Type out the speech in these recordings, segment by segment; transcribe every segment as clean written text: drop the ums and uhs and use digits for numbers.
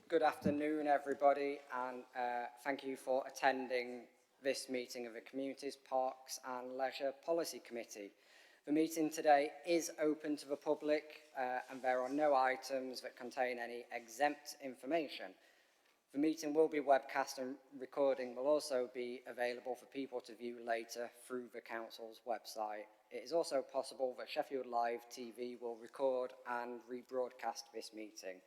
Good afternoon, everybody, and thank you for attending this meeting of the Communities, Parks and Leisure Policy Committee. The meeting today is open to the public and there are no items that contain any exempt information. The meeting will be webcast and recording will also be available for people to view later through the Council's website. It is also possible that Sheffield Live TV will record and rebroadcast this meeting.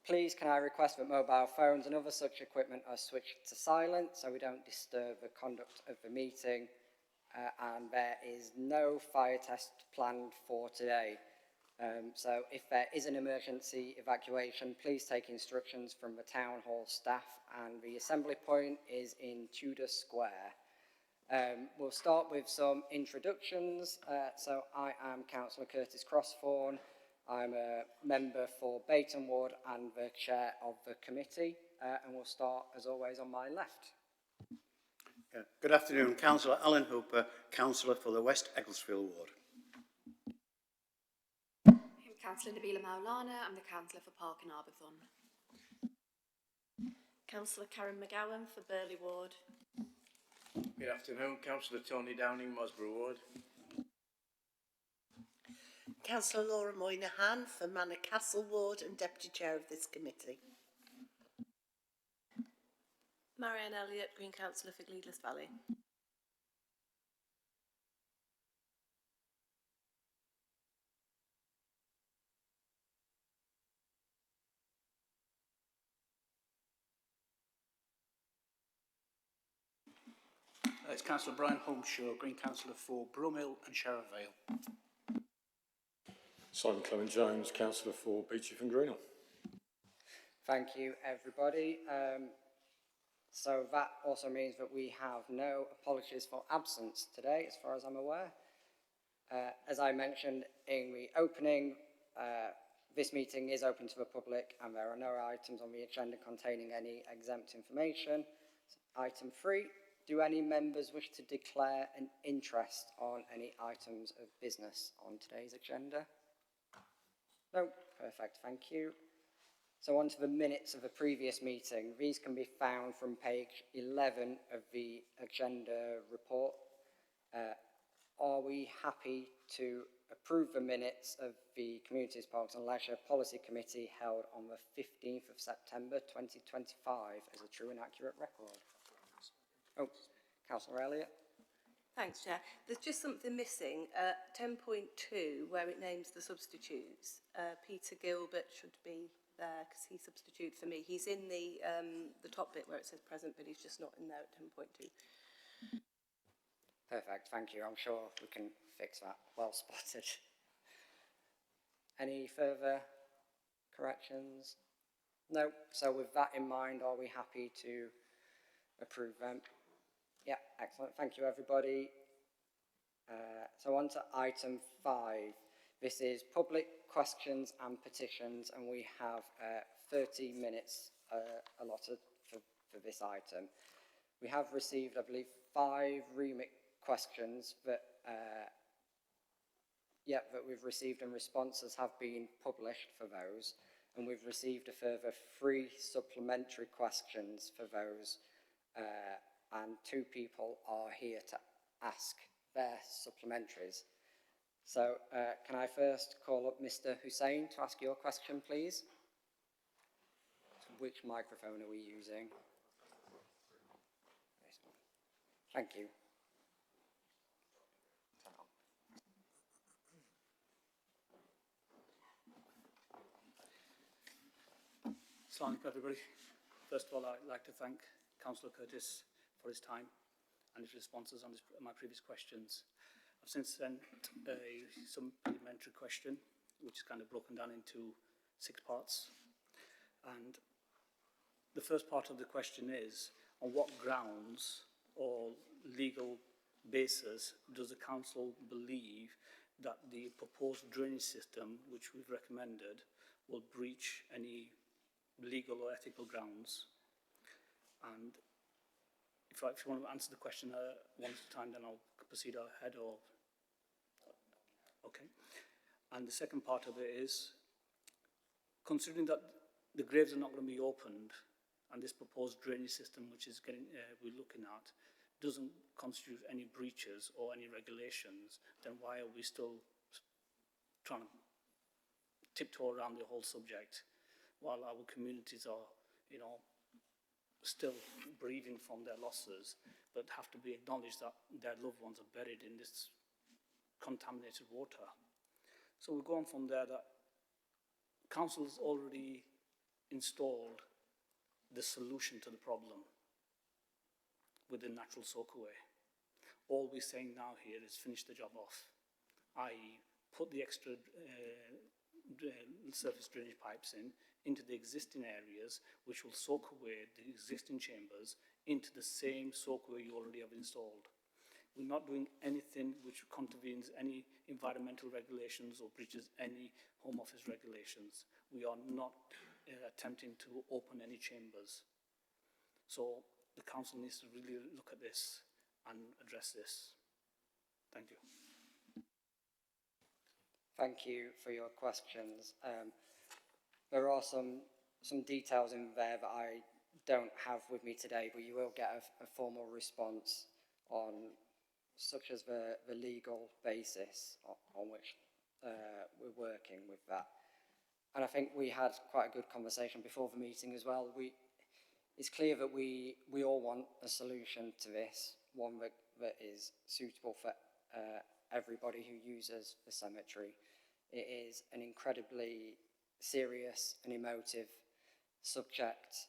Please can I request that mobile phones and other such equipment are switched to silent so we don't disturb the conduct of the meeting, and there is no fire test planned for today. So if there is an emergency evacuation, please take instructions from the Town Hall staff, and the assembly point is in Tudor Square. We'll start with some introductions. So I am Councillor Curtis Crossthorne. I'm a member for Bayton Ward and the chair of the committee, and we'll start, as always, on my left. Good afternoon, Councillor Alan Hooper, Councillor for the West Ecclesfield Ward. I'm Councillor Nabila Maulana, I'm the Councillor for Park and Arbourthorne. Councillor Karen McGowan for Burley Ward. Good afternoon, Councillor Tony Downing, Mosborough Ward. Councillor Laura Moynihan for Manor Castle Ward and Deputy Chair of this committee. Marianne Elliott, Green Councillor for Gleadless Valley. It's Councillor Brian Holmeshaw, Green Councillor for Brumhill and Sheriff Vale. Simon Clement Jones, Councillor for Beechif and Greenhill. Thank you, everybody. So that also means that we have no apologies for absence today, as far as I'm aware. As I mentioned in the opening, this meeting is open to the public and there are no items on the agenda containing any exempt information. Item 3, do any members wish to declare an interest on any items of business on today's agenda? No, perfect, thank you. So on to the minutes of the previous meeting. These can be found from page 11 of the agenda report. Are we happy to approve the minutes of the Communities, Parks and Leisure Policy Committee held on the 15th of September 2025 as a true and accurate record? Oh, Councillor Elliott. Thanks, Chair. There's just something missing. 10.2, where it names the substitutes. Peter Gilbert should be there because he substituted for me. He's in the top bit where it says present, but he's just not in there at 10.2. Perfect, thank you. I'm sure we can fix that. Well spotted. Any further corrections? No. So with that in mind, are we happy to approve them? Yeah, excellent. Thank you, everybody. So on to item 5. This is public questions and petitions, and we have 30 minutes allotted for this item. We have received, I believe, 5 remit questions that that we've received, and responses have been published for those, and we've received a further 3 supplementary questions for those, and 2 people are here to ask their supplementaries. So can I first call up Mr. Hussain to ask your question, please? Which microphone are we using? This one. Thank you. Assalamu alaikum, everybody. First of all, I'd like to thank Councillor Curtis for his time and his responses on my previous questions. I've since sent some parliamentary question, which is kind of broken down into 6 parts. And the first part of the question is, on what grounds or legal basis does the council believe that the proposed drainage system, which we've recommended, will breach any legal or ethical grounds? And if you want to answer the question one at a time, then I'll proceed ahead. Or okay. And the second part of it is, considering that the graves are not going to be opened, and this proposed drainage system, which is we're looking at, doesn't constitute any breaches or any regulations, then why are we still trying to tiptoe around the whole subject while our communities are, you know, still breathing from their losses, but have to be acknowledged that their loved ones are buried in this contaminated water. So we go on from there that council's already installed the solution to the problem with the natural soakaway. All we're saying now here is finish the job off, i.e. put the extra surface drainage pipes into the existing areas, which will soak away the existing chambers into the same soakaway you already have installed. We're not doing anything which contravenes any environmental regulations or breaches any Home Office regulations. We are not attempting to open any chambers. So the council needs to really look at this and address this. Thank you. Thank you for your questions. There are some details in there that I don't have with me today, but you will get a formal response on such as the legal basis on which we're working with that. And I think we had quite a good conversation before the meeting as well. It's clear that we all want a solution to this, one that is suitable for everybody who uses the cemetery. It is an incredibly serious and emotive subject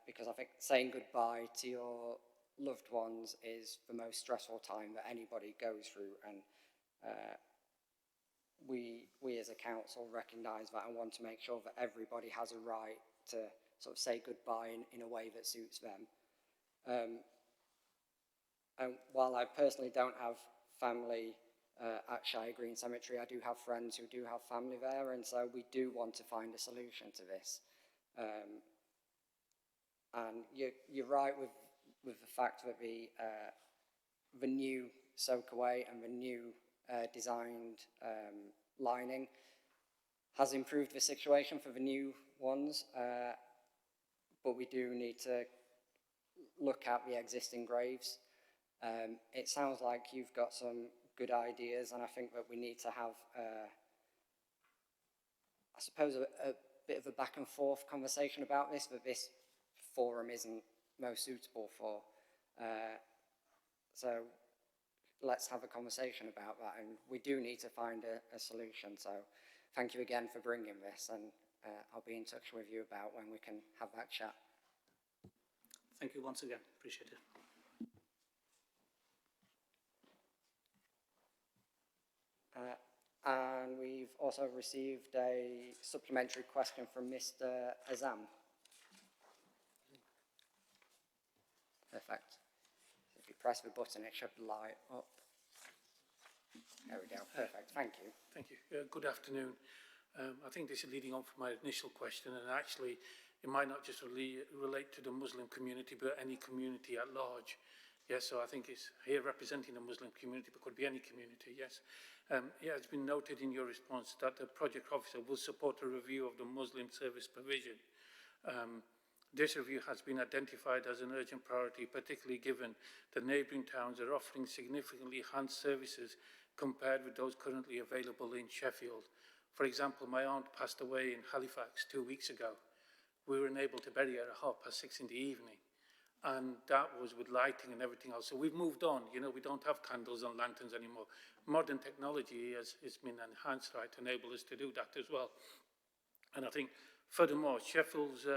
because I think saying goodbye to your loved ones is the most stressful time that anybody goes through, and we as a council recognise that and want to make sure that everybody has a right to sort of say goodbye in a way that suits them. And while I personally don't have family at Shire Green Cemetery, I do have friends who do have family there, and so we do want to find a solution to this. And you're right with the fact that the new soakaway and the new designed lining has improved the situation for the new ones, but we do need to look at the existing graves. It sounds like you've got some good ideas, and I think that we need to have, I suppose, a bit of a back and forth conversation about this, that this forum isn't most suitable for. So let's have a conversation about that, and we do need to find a solution. So thank you again for bringing this, and I'll be in touch with you about when we can have that chat. Thank you once again. Appreciate it. And we've also received a supplementary question from Mr. Azam. Perfect. So if you press the button, it should light up. There we go. Perfect. Thank you. Thank you. Good afternoon. I think this is leading on from my initial question, and actually it might not just relate to the Muslim community, but any community at large. Yes, so I think it's here representing the Muslim community, but could be any community, yes. Yeah, it's been noted in your response that the project officer will support a review of the Muslim service provision. This review has been identified as an urgent priority, particularly given that neighbouring towns are offering significantly enhanced services compared with those currently available in Sheffield. For example, my aunt passed away in Halifax 2 weeks ago. We were unable to bury her at 6:30 in the evening, and that was with lighting and everything else. So we've moved on, you know, we don't have candles and lanterns anymore. Modern technology has been enhanced, right, to enable us to do that as well. And I think, furthermore, Sheffield's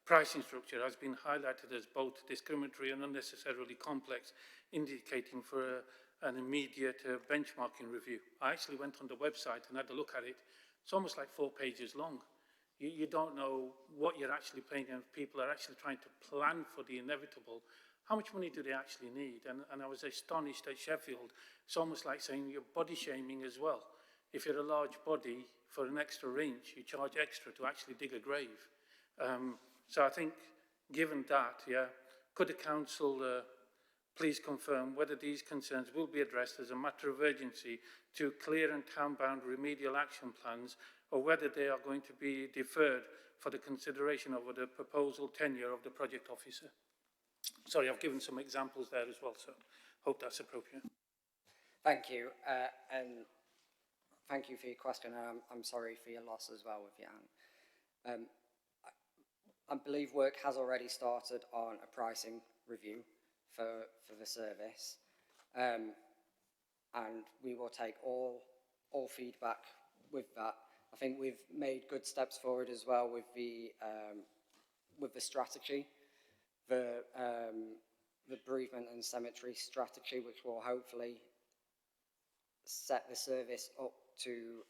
pricing structure has been highlighted as both discriminatory and unnecessarily complex, indicating for an immediate benchmarking review. I actually went on the website and had a look at it. It's almost like 4 pages long. You don't know what you're actually paying, and if people are actually trying to plan for the inevitable, how much money do they actually need? And I was astonished at Sheffield. It's almost like saying you're body shaming as well. If you're a large body, for an extra inch, you charge extra to actually dig a grave. So I think, given that, yeah, could the council please confirm whether these concerns will be addressed as a matter of urgency to clear and town-bound remedial action plans, or whether they are going to be deferred for the consideration of the proposal tenure of the project officer. Sorry, I've given some examples there as well, so hope that's appropriate. Thank you, and thank you for your question. I'm sorry for your loss as well with Jan. I believe work has already started on a pricing review for the service, and we will take all feedback with that. I think we've made good steps forward as well with the strategy, the bereavement and cemetery strategy, which will hopefully set the service up to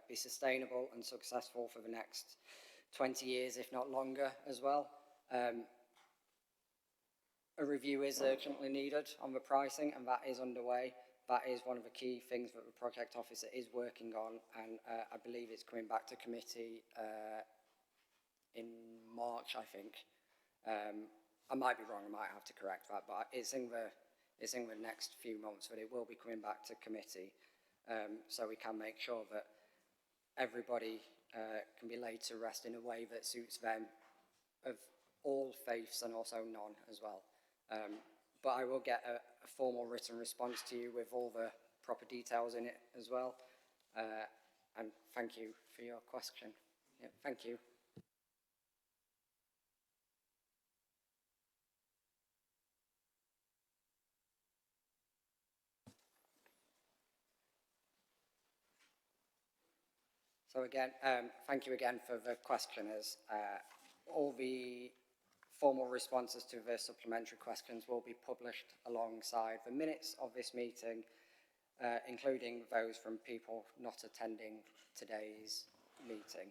be sustainable and successful for the next 20 years, if not longer, as well. A review is urgently needed on the pricing, and that is underway. That is one of the key things that the project officer is working on, and I believe it's coming back to committee in March, I think. I might be wrong, I might have to correct that, but it's in the next few months that it will be coming back to committee, so we can make sure that everybody can be laid to rest in a way that suits them, of all faiths and also none as well. But I will get a formal written response to you with all the proper details in it as well. And thank you for your question. Yeah, thank you. So again, thank you again for the questioners. All the formal responses to the supplementary questions will be published alongside the minutes of this meeting, including those from people not attending today's meeting.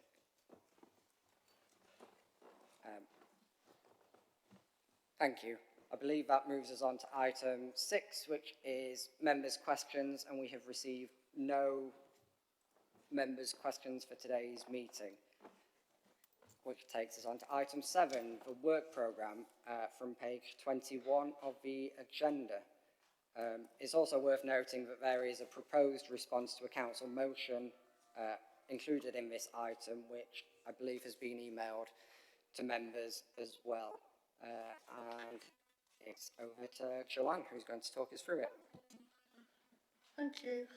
Thank you. I believe that moves us on to item 6, which is members' questions, and we have received no members' questions for today's meeting, which takes us on to item 7, the work programme, from page 21 of the agenda. It's also worth noting that there is a proposed response to a council motion included in this item, which I believe has been emailed to members as well. And it's over to Joanne, who's going to talk us through it. Thank you.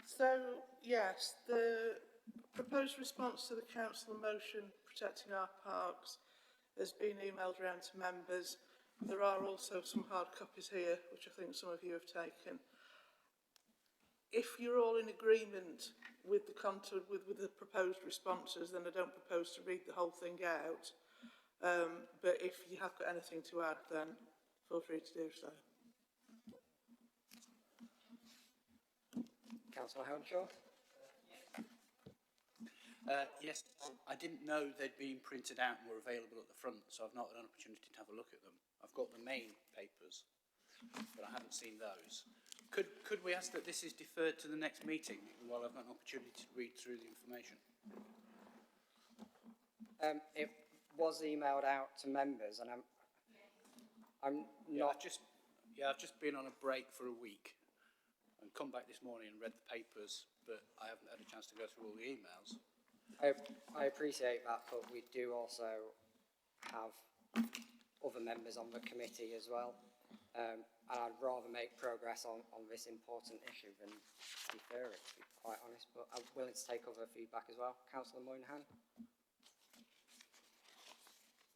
So, yes, the proposed response to the council motion protecting our parks has been emailed around to members. There are also some hard copies here, which I think some of you have taken. If you're all in agreement with the content, with the proposed responses, then I don't propose to read the whole thing out. But if you have got anything to add, then feel free to do so. Councillor Hownshaw? Yes, I didn't know they'd been printed out and were available at the front, so I've not had an opportunity to have a look at them. I've got the main papers, but I haven't seen those. Could we ask that this is deferred to the next meeting while I've got an opportunity to read through the information? It was emailed out to members, and I'm not... I've just been on a break for a week and come back this morning and read the papers, but I haven't had a chance to go through all the emails. I appreciate that, but we do also have other members on the committee as well, and I'd rather make progress on this important issue than defer it, to be quite honest, but I'm willing to take other feedback as well. Councillor Moynihan?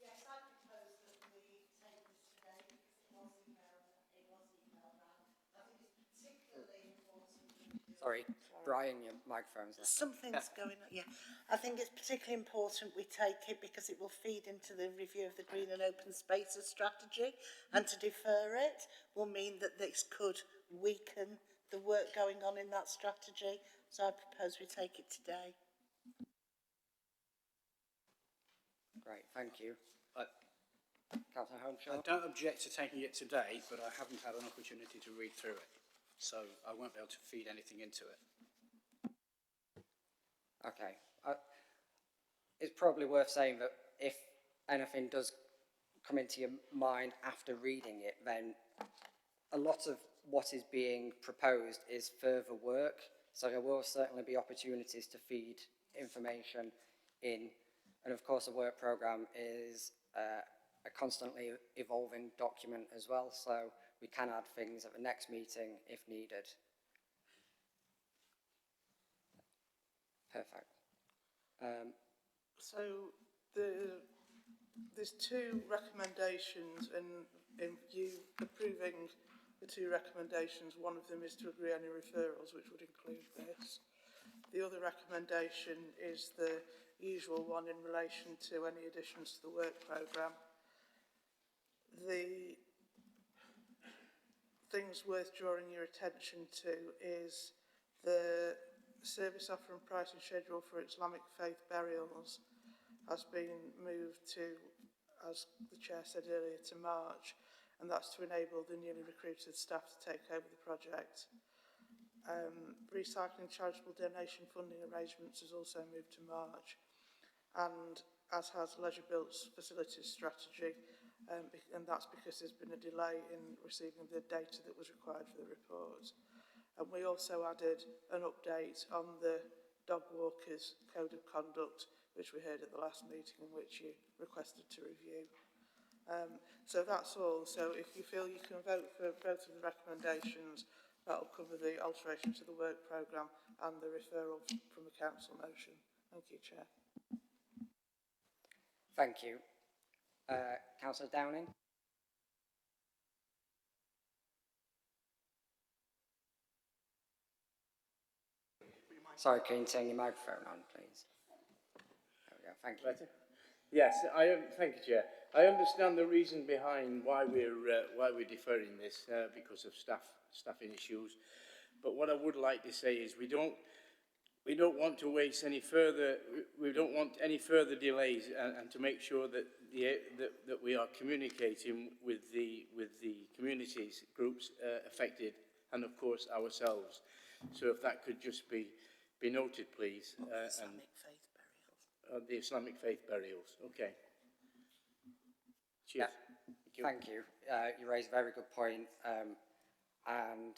Yes, I propose that we take this today because it was emailed out. I think it's particularly important. Sorry, Brian, your microphone's there. Something's going on, yeah. I think it's particularly important we take it because it will feed into the review of the Green and Open Spaces strategy, and to defer it will mean that this could weaken the work going on in that strategy. So I propose we take it today. Great, thank you. Councillor Holmeshaw? I don't object to taking it today, but I haven't had an opportunity to read through it, so I won't be able to feed anything into it. Okay. It's probably worth saying that if anything does come into your mind after reading it, then a lot of what is being proposed is further work, so there will certainly be opportunities to feed information in And of course, the work programme is a constantly evolving document as well, so we can add things at the next meeting if needed. Perfect. So there's two recommendations, and in you approving the two recommendations, one of them is to agree any referrals, which would include this. The other recommendation is the usual one in relation to any additions to the work programme. The things worth drawing your attention to is the service offer and pricing schedule for Islamic faith burials has been moved to, as the Chair said earlier, to March, and that's to enable the newly recruited staff to take over the project. Recycling charitable donation funding arrangements has also moved to March, and as has Leisure Built's facilities strategy, and that's because there's been a delay in receiving the data that was required for the report. And we also added an update on the dog walkers code of conduct, which we heard at the last meeting, and which you requested to review. So that's all. So if you feel you can vote for both of the recommendations, that'll cover the alteration to the work programme and the referral from the council motion. Thank you, Chair. Thank you. Councillor Downing? Sorry, can you turn your microphone on, please? There we go, thank you. Better? Yes, thank you, Chair. I understand the reason behind why we're deferring this because of staffing issues. But what I would like to say is we don't want to waste any further. We don't want any further delays, and to make sure that that we are communicating with the communities groups affected, and of course ourselves. So if that could just be noted, please. Islamic faith burials. The Islamic faith burials. Okay. Cheers. Yeah. Thank you. You raised a very good point, and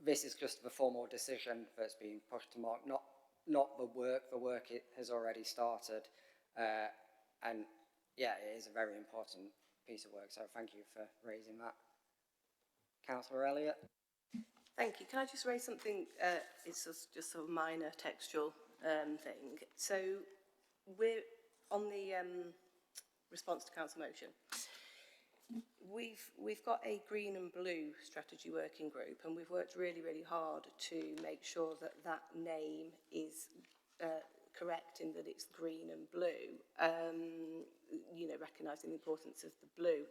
this is just the formal decision that's being pushed to Mark, not the work. The work has already started, and yeah, it is a very important piece of work. So thank you for raising that. Councillor Elliott. Thank you. Can I just raise something? It's just a minor textual thing. So we're on the response to council motion. We've got a green and blue strategy working group, and we've worked really, really hard to make sure that that name is correct in that it's green and blue. You know, recognising the importance of the blue.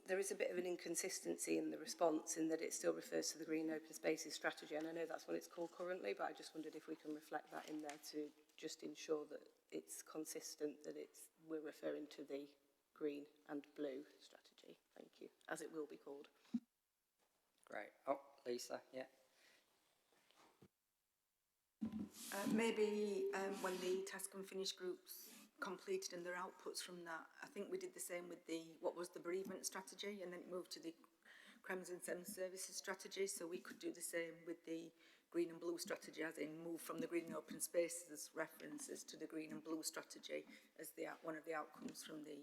There is a bit of an inconsistency in the response in that it still refers to the Green Open Spaces strategy, and I know that's what it's called currently, but I just wondered if we can reflect that in there to just ensure that it's consistent, that we're referring to the green and blue strategy. Thank you, as it will be called. Great. Oh, Lisa, yeah. Maybe when the task and finish groups completed and their outputs from that, I think we did the same with what was the bereavement strategy, and then it moved to the Crimes and Sense Services strategy, so we could do the same with the green and blue strategy, as in move from the green and open spaces references to the green and blue strategy as one of the outcomes from the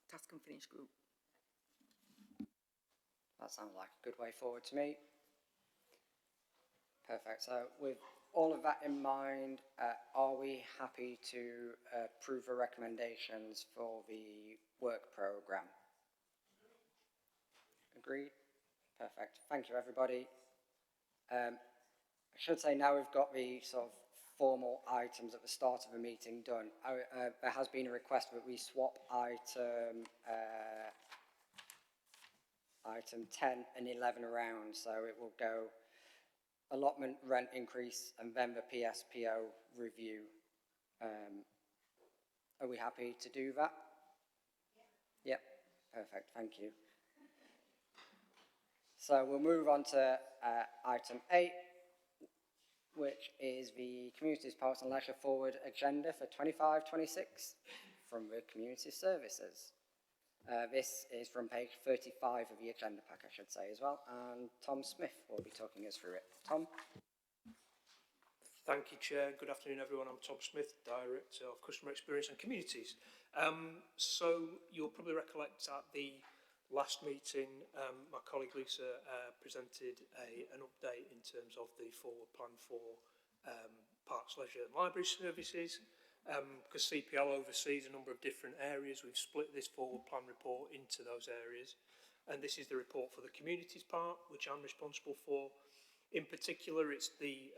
task and finish group. That sounds like a good way forward to me. Perfect. So with all of that in mind, are we happy to approve the recommendations for the work programme? Agreed? Perfect. Thank you, everybody. I should say now we've got the sort of formal items at the start of the meeting done. There has been a request that we swap item 10 and 11 around, so it will go allotment, rent increase, and then the PSPO review. Are we happy to do that? Yep. Perfect, thank you. So we'll move on to item 8, which is the Communities, Parks and Leisure Forward agenda for 25-26 from the Community Services. This is from page 35 of the agenda pack, I should say, as well, and Tom Smith will be talking us through it. Tom? Thank you, Chair. Good afternoon, everyone. I'm Tom Smith, Director of Customer Experience and Communities. So you'll probably recollect at the last meeting, my colleague Lisa presented an update in terms of the forward plan for parks, leisure and library services. Because CPL oversees a number of different areas, we've split this forward plan report into those areas. And this is the report for the communities part, which I'm responsible for. In particular, it's the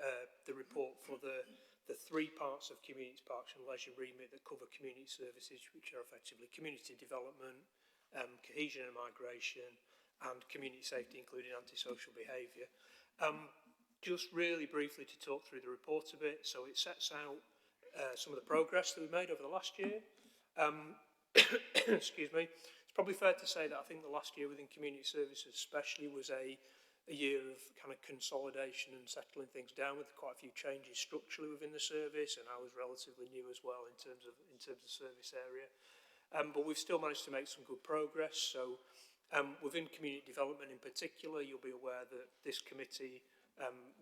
report for the three parts of communities, parks and leisure remit that cover community services, which are effectively community development, cohesion and migration, and community safety, including antisocial behaviour. Just really briefly to talk through the report a bit. So it sets out some of the progress that we made over the last year. Excuse me. It's probably fair to say that I think the last year within community services especially was a year of kind of consolidation and settling things down, with quite a few changes structurally within the service, and I was relatively new as well in terms of service area. But we've still managed to make some good progress. So within community development in particular, you'll be aware that this committee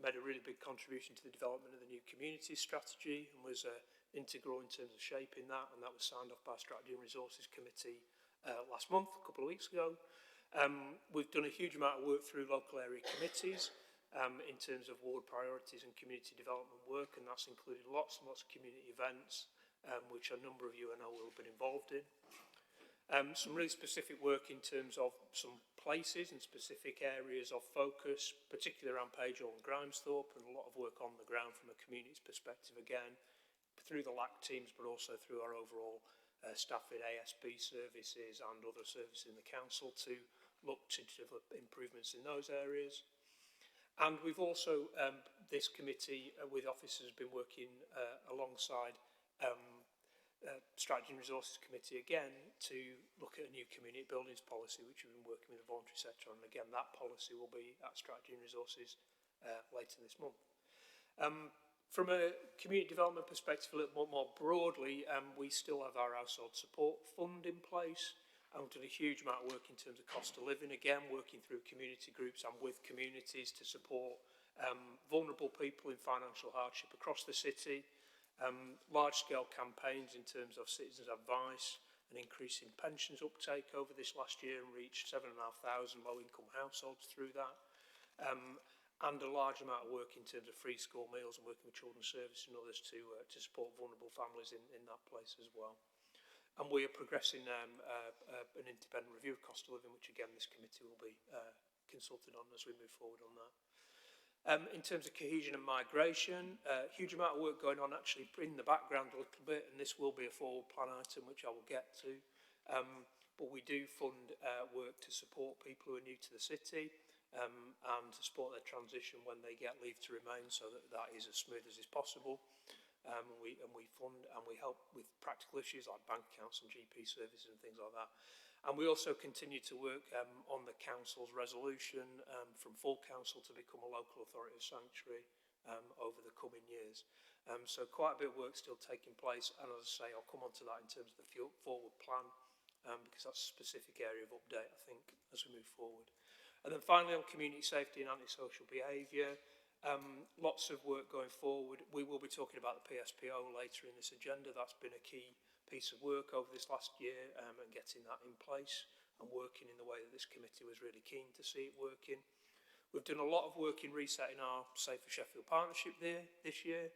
made a really big contribution to the development of the new community strategy and was integral in terms of shaping that, and that was signed off by Strategy and Resources Committee last month, a couple of weeks ago. We've done a huge amount of work through local area committees in terms of ward priorities and community development work, and that's included lots and lots of community events, which a number of you I know will have been involved in. Some really specific work in terms of some places and specific areas of focus, particularly around Pagehall and Grimesthorpe, and a lot of work on the ground from a community's perspective again, through the LAC teams, but also through our overall staff in ASB services and other services in the council to look to develop improvements in those areas. And we've also, this committee with officers, been working alongside Strategy and Resources Committee again to look at a new community buildings policy, which we've been working with the voluntary sector on. And again, that policy will be at Strategy and Resources later this month. From a community development perspective, a little more broadly, we still have our household support fund in place. And we've done a huge amount of work in terms of cost of living, again, working through community groups and with communities to support vulnerable people in financial hardship across the city. Large-scale campaigns in terms of citizens' advice and increasing pensions uptake over this last year, and reached 7,500 low-income households through that. And a large amount of work in terms of free school meals and working with children's services and others to support vulnerable families in that place as well. And we are progressing an independent review of cost of living, which again this committee will be consulted on as we move forward on that. In terms of cohesion and migration, huge amount of work going on actually in the background a little bit, and this will be a forward plan item which I will get to. But we do fund work to support people who are new to the city and to support their transition when they get leave to remain, so that that is as smooth as is possible. And we fund and we help with practical issues like bank accounts and GP services and things like that. And we also continue to work on the council's resolution from full council to become a local authority of sanctuary over the coming years. So quite a bit of work still taking place, and as I say, I'll come on to that in terms of the forward plan because that's a specific area of update, I think, as we move forward. And then finally on community safety and antisocial behaviour, lots of work going forward. We will be talking about the PSPO later in this agenda. That's been a key piece of work over this last year and getting that in place and working in the way that this committee was really keen to see it working. We've done a lot of work in resetting our Safer Sheffield partnership there this year.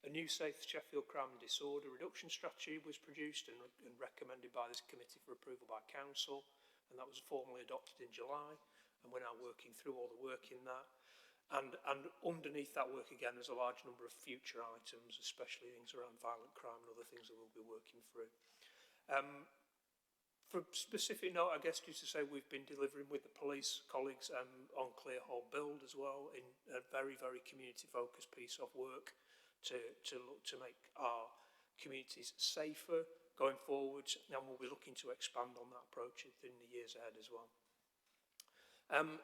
A new Safer Sheffield crime and disorder reduction strategy was produced and recommended by this committee for approval by council, and that was formally adopted in July, and we're now working through all the work in that. And underneath that work again, there's a large number of future items, especially things around violent crime and other things that we'll be working through. For a specific note, I guess just to say we've been delivering with the police colleagues on Clear Hall Build as well, in a very, very community-focused piece of work to look to make our communities safer going forward, and we'll be looking to expand on that approach in the years ahead as well.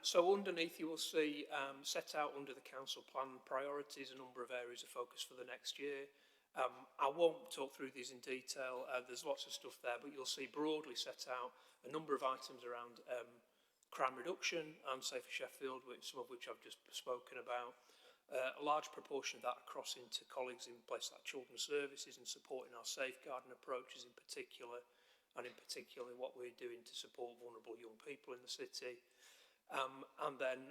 So underneath you will see set out under the council plan priorities, a number of areas of focus for the next year. I won't talk through these in detail, there's lots of stuff there, but you'll see broadly set out a number of items around crime reduction and Safer Sheffield, some of which I've just spoken about. a large proportion of that across into colleagues in places like children's services and supporting our safeguarding approaches in particular, and in particular what we're doing to support vulnerable young people in the city. And then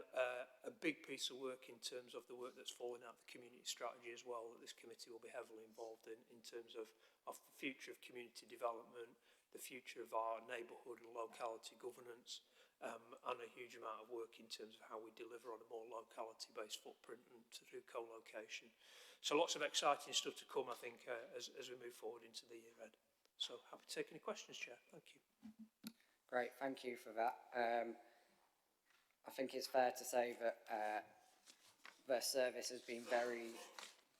a big piece of work in terms of the work that's falling out of the community strategy as well, that this committee will be heavily involved in terms of the future of community development, the future of our neighbourhood and locality governance, and a huge amount of work in terms of how we deliver on a more locality-based footprint and through co-location. So lots of exciting stuff to come, I think, as we move forward into the year ahead. So happy to take any questions, Chair. Thank you. Great, thank you for that. I think it's fair to say that the service has been very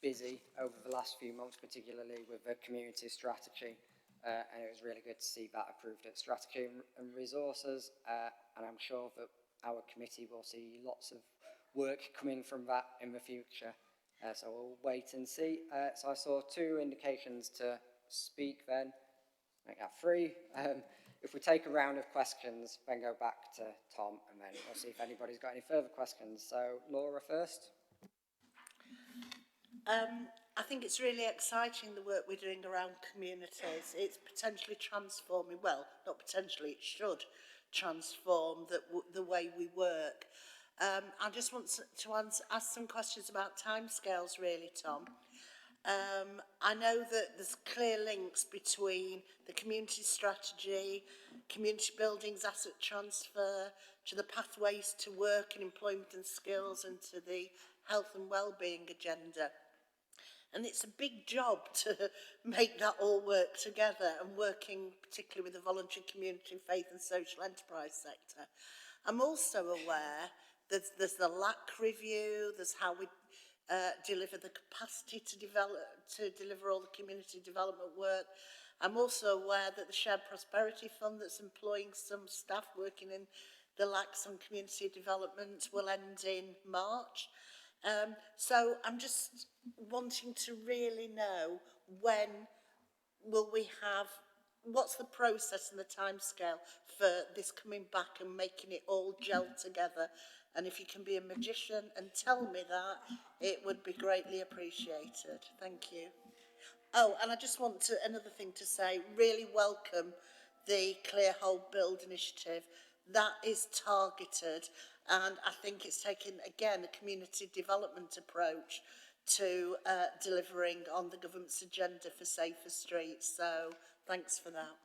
busy over the last few months, particularly with the community strategy. And it was really good to see that approved at Strategy and Resources, and I'm sure that our committee will see lots of work coming from that in the future. So we'll wait and see. So I saw 2 indications to speak then. I got 3. If we take a round of questions, then go back to Tom, and then we'll see if anybody's got any further questions. So Laura first. I think it's really exciting the work we're doing around communities. It's potentially transforming, well, not potentially, it should transform the way we work. I just want to ask some questions about timescales really, Tom. I know that there's clear links between the community strategy, community buildings, asset transfer, to the pathways to work and employment and skills, and to the health and well-being agenda. And it's a big job to make that all work together, and working particularly with the voluntary community, faith and social enterprise sector. I'm also aware that there's the LAC review, there's how we deliver the capacity to deliver all the community development work. I'm also aware that the Shared Prosperity Fund that's employing some staff working in the LACs on community development will end in March. So I'm just wanting to really know, when will we have, what's the process and the timescale for this coming back and making it all gel together? And if you can be a magician and tell me that, it would be greatly appreciated. Thank you. Oh, and I just want to, another thing to say, really welcome the Clear Hold Build initiative. That is targeted, and I think it's taken, again, a community development approach to delivering on the government's agenda for safer streets. So thanks for that.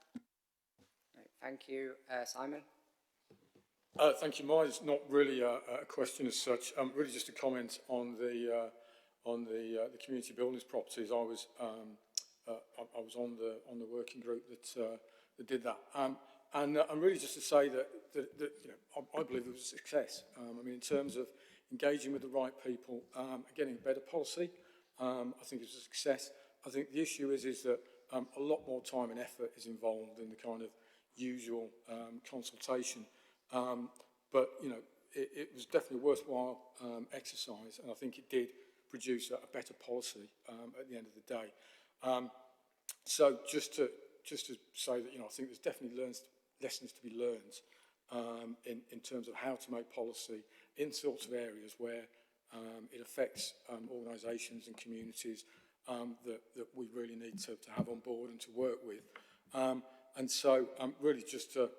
Right, thank you. Simon? Thank you. Mine's not really a question as such. Really just a comment on the community buildings properties. I was on the working group that did that. And really just to say that you know, I believe it was a success. I mean, in terms of engaging with the right people, getting better policy, I think it was a success. I think the issue is that a lot more time and effort is involved in the kind of usual consultation. But, you know, it was definitely a worthwhile exercise, and I think it did produce a better policy at the end of the day. So just to say that, you know, I think there's definitely lessons to be learned in terms of how to make policy in sorts of areas where it affects organisations and communities that we really need to have on board and to work with. And so really just to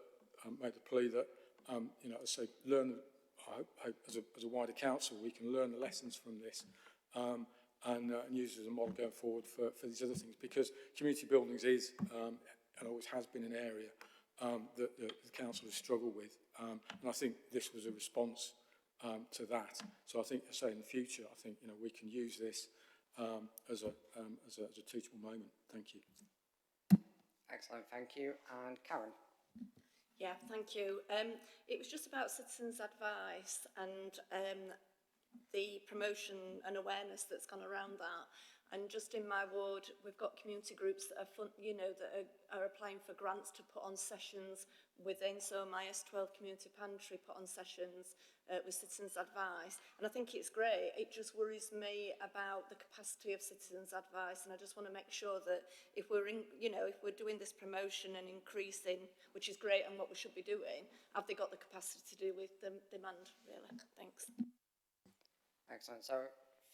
make the plea that, you know, as I say, I hope as a wider council we can learn the lessons from this and use it as a model going forward for these other things, because community buildings is and always has been an area that the council has struggled with, and I think this was a response to that. So I think, as I say, in the future, I think, you know, we can use this as a teachable moment. Thank you. Excellent, thank you. And Karen? Yeah, thank you. It was just about citizens' advice and the promotion and awareness that's gone around that. And just in my ward, we've got community groups that are, that are applying for grants to put on sessions within. So my S12 community pantry put on sessions with citizens' advice. And I think it's great. It just worries me about the capacity of citizens' advice. And I just want to make sure that if we're if we're doing this promotion and increasing, which is great and what we should be doing, have they got the capacity to do with the demand, really? Thanks. Excellent. So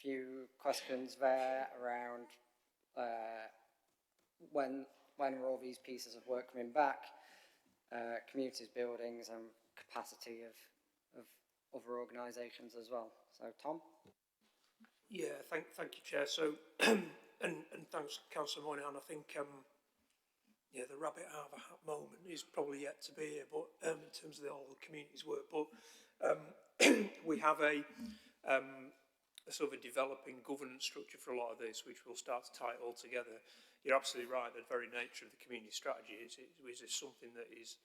few questions there around when are all these pieces of work coming back, communities, buildings, and capacity of other organisations as well. So, Tom? Yeah, thank you, Chair. So, and thanks, Councillor Moynihan. I think, yeah, the rabbit out of a hat moment is probably yet to be here, but in terms of all the communities work. But we have a sort of a developing governance structure for a lot of this, which will start to tie it all together. You're absolutely right. The very nature of the community strategy is something that is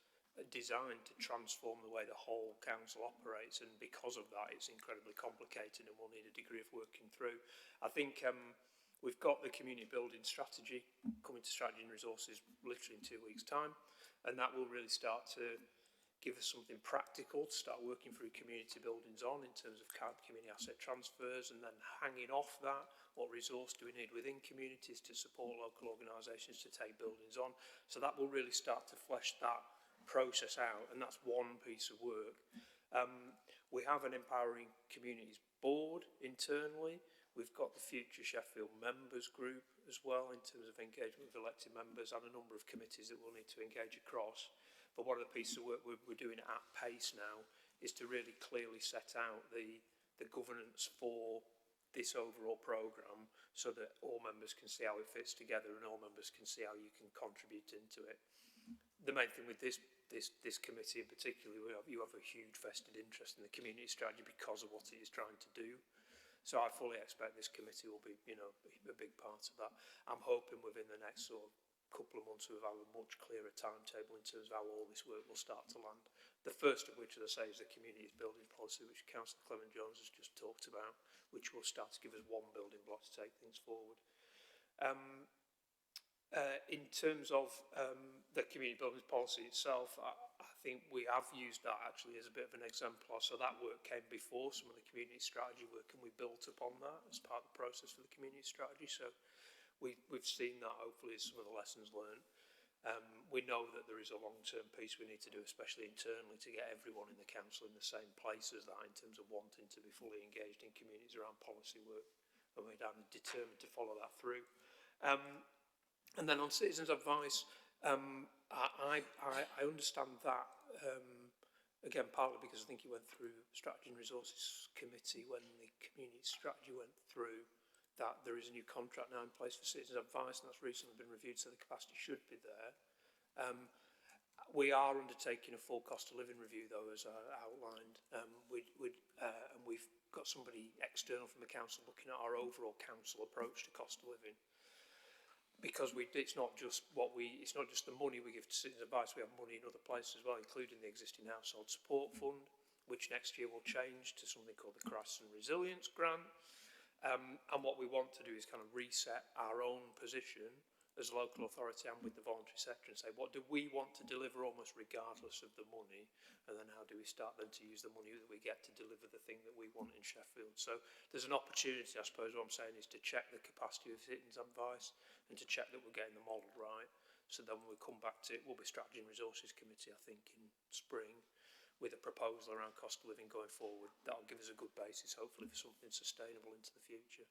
designed to transform the way the whole council operates, and because of that it's incredibly complicated and will need a degree of working through. I think we've got the community building strategy coming to Strategy and Resources literally in 2 weeks' time, and that will really start to give us something practical to start working through community buildings on in terms of community asset transfers, and then hanging off that, what resource do we need within communities to support local organisations to take buildings on. So that will really start to flesh that process out, and that's one piece of work. We have an Empowering Communities Board internally. We've got the Future Sheffield Members Group as well in terms of engagement with elected members, and a number of committees that we'll need to engage across. But one of the pieces of work we're doing at pace now is to really clearly set out the governance for this overall programme, so that all members can see how it fits together and all members can see how you can contribute into it. The main thing with this committee in particular, you have a huge vested interest in the community strategy because of what it is trying to do. So I fully expect this committee will be, a big part of that. I'm hoping within the next sort of couple of months we'll have a much clearer timetable in terms of how all this work will start to land. The first of which, as I say, is the communities building policy, which Councillor Clement Jones has just talked about, which will start to give us one building block to take things forward. In terms of the community buildings policy itself, I think we have used that actually as a bit of an exemplar. So that work came before some of the community strategy work, and we built upon that as part of the process for the community strategy. So we've seen that hopefully as some of the lessons learned. We know that there is a long-term piece we need to do, especially internally, to get everyone in the council in the same place as that in terms of wanting to be fully engaged in communities around policy work, and we're determined to follow that through. And then on citizens' advice, I understand that, again, partly because I think it went through Strategy and Resources Committee when the community strategy went through, that there is a new contract now in place for citizens' advice, and that's recently been reviewed, so the capacity should be there. We are undertaking a full cost of living review, though, as I outlined. And we've got somebody external from the council looking at our overall council approach to cost of living. Because it's not just the money we give to citizens' advice, we have money in other places as well, including the existing household support fund, which next year will change to something called the Crisis and Resilience Grant. And what we want to do is kind of reset our own position as a local authority and with the voluntary sector and say, what do we want to deliver almost regardless of the money? And then how do we start then to use the money that we get to deliver the thing that we want in Sheffield? So there's an opportunity, I suppose what I'm saying is to check the capacity of citizens' advice and to check that we're getting the model right. So then when we come back to it, we'll be Strategy and Resources Committee, I think, in spring, with a proposal around cost of living going forward. That'll give us a good basis, hopefully, for something sustainable into the future.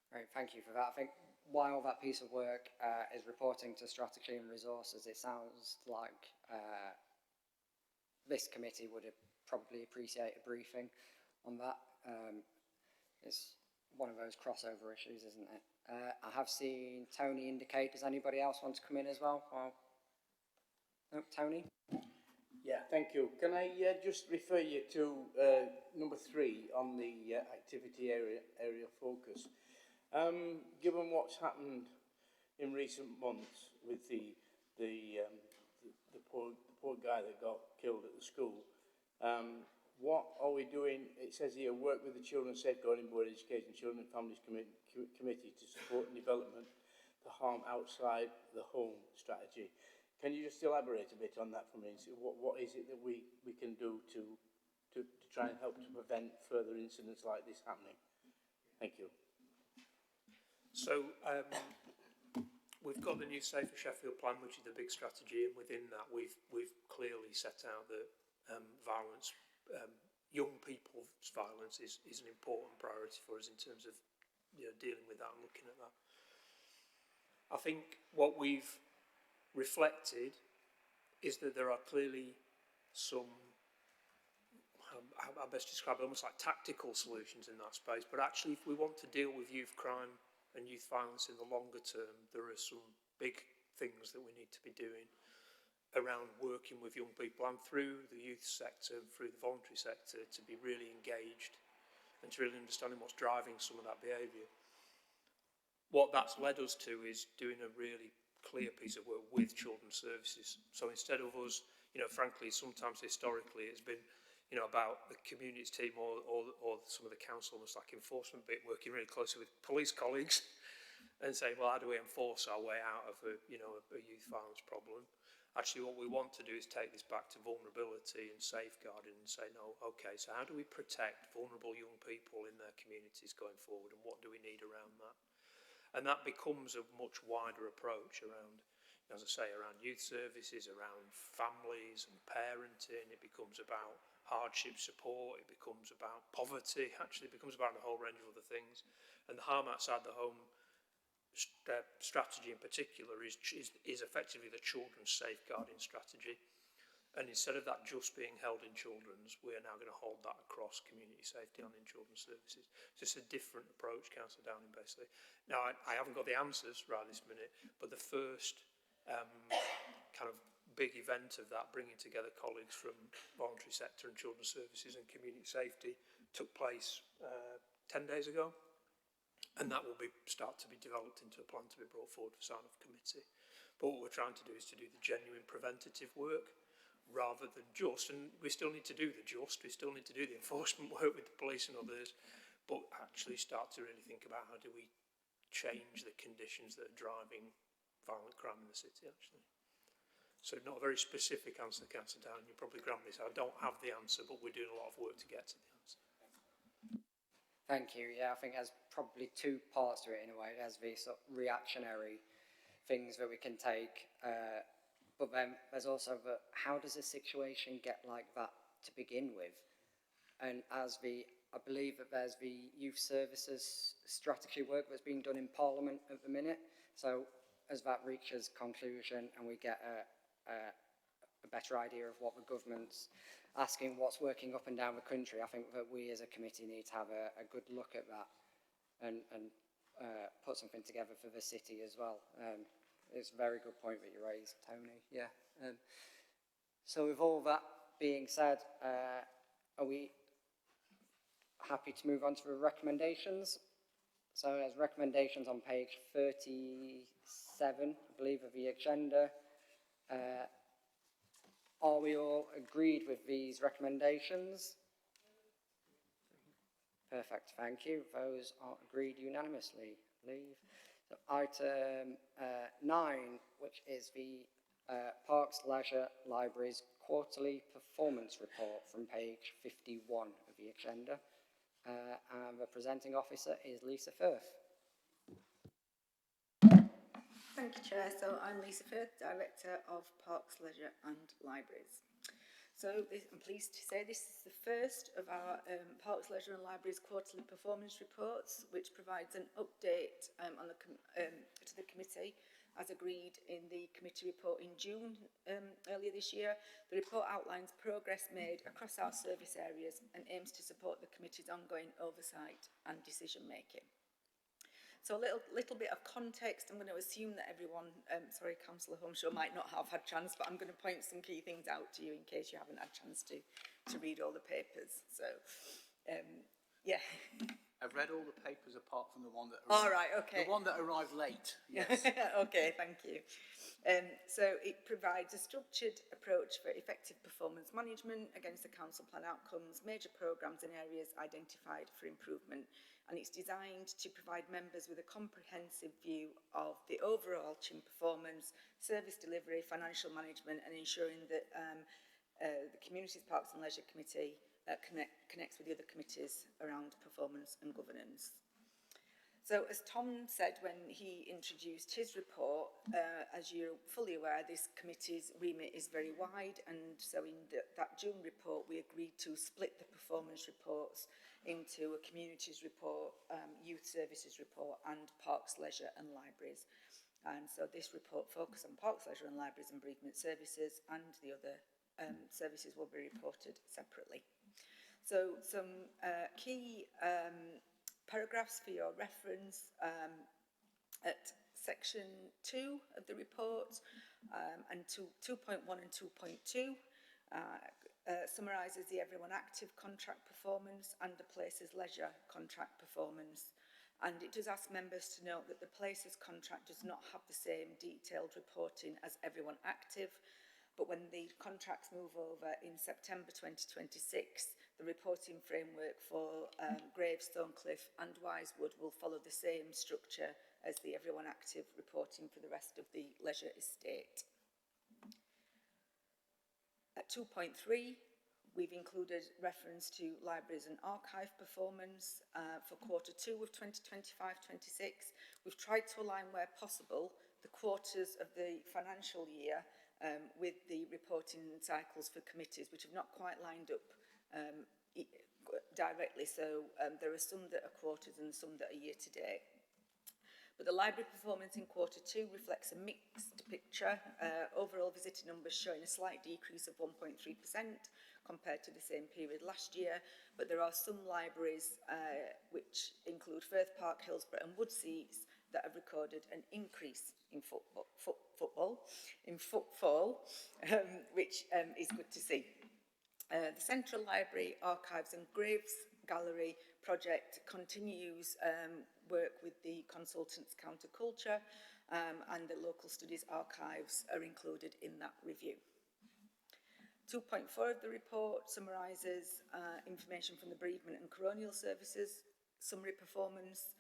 Great, thank you for that. I think while that piece of work is reporting to Strategy and Resources, it sounds like this committee would probably appreciate a briefing on that. It's one of those crossover issues, isn't it? I have seen Tony indicate, does anybody else want to come in as well? No, Tony? Yeah, thank you. Can I just refer you to number 3 on the activity area focus? Given what's happened in recent months with the poor guy that got killed at the school, what are we doing? It says here, work with the Children's Safeguarding Board, Education, Children and Families Committee to support and development the harm outside the home strategy. Can you just elaborate a bit on that for me? So what is it that we can do to try and help to prevent further incidents like this happening? Thank you. So we've got the new Safer Sheffield plan, which is the big strategy, and within that we've clearly set out that violence young people's violence is an important priority for us in terms of dealing with that and looking at that. I think what we've reflected is that there are clearly some, I best describe it almost like tactical solutions in that space, but actually if we want to deal with youth crime and youth violence in the longer term, there are some big things that we need to be doing around working with young people and through the youth sector and through the voluntary sector to be really engaged and to really understanding what's driving some of that behaviour. What that's led us to is doing a really clear piece of work with children's services. So instead of us, frankly, sometimes historically it's been, about the communities team or some of the council, almost like enforcement bit, working really closely with police colleagues and saying, well, how do we enforce our way out of a youth violence problem? Actually, what we want to do is take this back to vulnerability and safeguarding and say, no, okay, so how do we protect vulnerable young people in their communities going forward, and what do we need around that? And that becomes a much wider approach around, as I say, around youth services, around families and parenting. It becomes about hardship support. It becomes about poverty. Actually, it becomes about a whole range of other things. And the harm outside the home strategy in particular is effectively the children's safeguarding strategy. And instead of that just being held in children's, we are now going to hold that across community safety and in children's services. So it's a different approach, Councillor Downing, basically. Now, I haven't got the answers right this minute, but the first kind of big event of that, bringing together colleagues from voluntary sector and children's services and community safety, took place 10 days ago. And that will start to be developed into a plan to be brought forward for sign-off committee. But what we're trying to do is to do the genuine preventative work rather than just, and we still need to do the just, we still need to do the enforcement work with the police and others, but actually start to really think about how do we change the conditions that are driving violent crime in the city, actually. So not a very specific answer, Councillor Down, you probably grant this, I don't have the answer, but we're doing a lot of work to get to the answer. Thank you. Yeah, I think there's probably two parts to it in a way. There's the sort of reactionary things that we can take, but then there's also the how does a situation get like that to begin with? And I believe that there's the youth services strategy work that's being done in Parliament at the minute. So as that reaches conclusion and we get a better idea of what the government's asking, what's working up and down the country, I think that we as a committee need to have a good look at that and put something together for the city as well. It's a very good point that you raised, Tony. Yeah. So with all that being said, are we happy to move on to the recommendations? So there's recommendations on page 37, I believe, of the agenda. Are we all agreed with these recommendations? Perfect, thank you. Those are agreed unanimously, I believe. So item 9, which is the Parks, Leisure, Libraries Quarterly Performance Report from page 51 of the agenda. And the presenting officer is Lisa Firth. Thank you, Chair. So I'm Lisa Firth, Director of Parks, Leisure and Libraries. So I'm pleased to say this is the first of our Parks, Leisure and Libraries quarterly performance reports, which provides an update to the committee as agreed in the committee report in June earlier this year. The report outlines progress made across our service areas and aims to support the committee's ongoing oversight and decision making. So a little bit of context. I'm going to assume that everyone, sorry, Councillor Humshaw might not have had chance, but I'm going to point some key things out to you in case you haven't had a chance to read all the papers. So, yeah. I've read all the papers apart from the one that arrived. All right, okay. The one that arrived late, yes. Okay, thank you. So it provides a structured approach for effective performance management against the council plan outcomes, major programmes and areas identified for improvement, and it's designed to provide members with a comprehensive view of the overall CHIM performance, service delivery, financial management, and ensuring that the Communities, Parks and Leisure Committee connects with the other committees around performance and governance. So as Tom said when he introduced his report, as you're fully aware, this committee's remit is very wide, and so in that June report we agreed to split the performance reports into a communities report, youth services report and parks, leisure and libraries. And so this report focused on parks, leisure and libraries and bereavement services, and the other services will be reported separately. So some key paragraphs for your reference at section 2 of the report and 2.1 and 2.2 summarises the Everyone Active contract performance and the Places Leisure contract performance. And it does ask members to note that the Places contract does not have the same detailed reporting as Everyone Active, but when the contracts move over in September 2026, the reporting framework for Graves, Thorncliffe and Wisewood will follow the same structure as the Everyone Active reporting for the rest of the leisure estate. At 2.3, we've included reference to libraries and archive performance for Q2 of 2025-26. We've tried to align where possible the quarters of the financial year with the reporting cycles for committees, which have not quite lined up directly. So there are some that are quarters and some that are year to date. But the library performance in Q2 reflects a mixed picture. Overall visitor numbers showing a slight decrease of 1.3% compared to the same period last year. But there are some libraries which include Firth Park, Hillsborough and Woodseats that have recorded an increase in footfall, which is good to see. The Central Library, Archives and Graves Gallery project continues work with the consultants Counterculture and the Local Studies Archives are included in that review. 2.4 of the report summarises information from the bereavement and coronial services summary performance,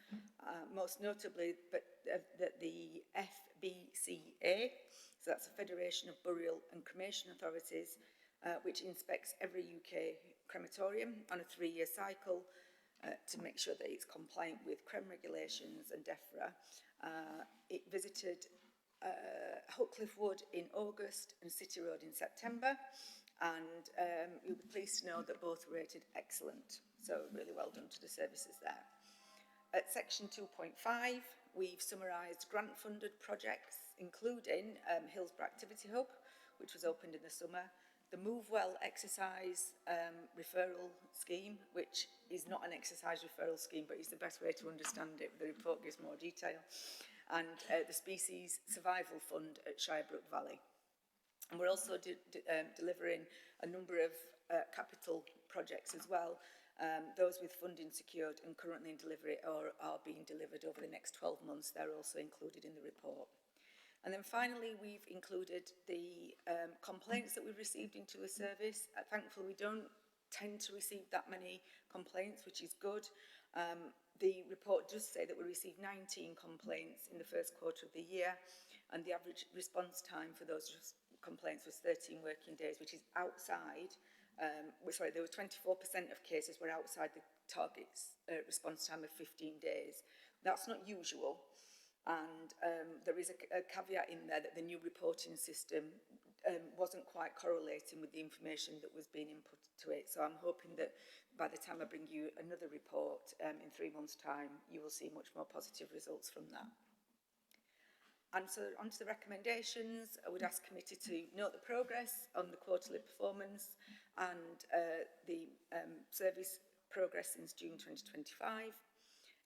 most notably that the FBCA, so that's a Federation of Burial and Cremation Authorities, which inspects every UK crematorium on a 3-year cycle to make sure that it's compliant with CREM regulations and DEFRA. It visited Huckcliffe Wood in August and City Road in September, and you'll be pleased to know that both were rated excellent. So really well done to the services there. At section 2.5, we've summarised grant-funded projects, including Hillsborough Activity Hub, which was opened in the summer, the Move Well exercise referral scheme, which is not an exercise referral scheme, but is the best way to understand it. The report gives more detail. And the Species Survival Fund at Shirebrook Valley. And we're also delivering a number of capital projects as well, those with funding secured and currently in delivery or are being delivered over the next 12 months. They're also included in the report. And then finally, we've included the complaints that we've received into the service. Thankfully, we don't tend to receive that many complaints, which is good. The report does say that we received 19 complaints in the first quarter of the year, and the average response time for those complaints was 13 working days, which is outside. There were 24% of cases were outside the target response time of 15 days. That's not usual. And there is a caveat in there that the new reporting system wasn't quite correlating with the information that was being input to it. So I'm hoping that by the time I bring you another report in 3 months' time, you will see much more positive results from that. And so on to the recommendations, I would ask committee to note the progress on the quarterly performance and the service progress since June 2025.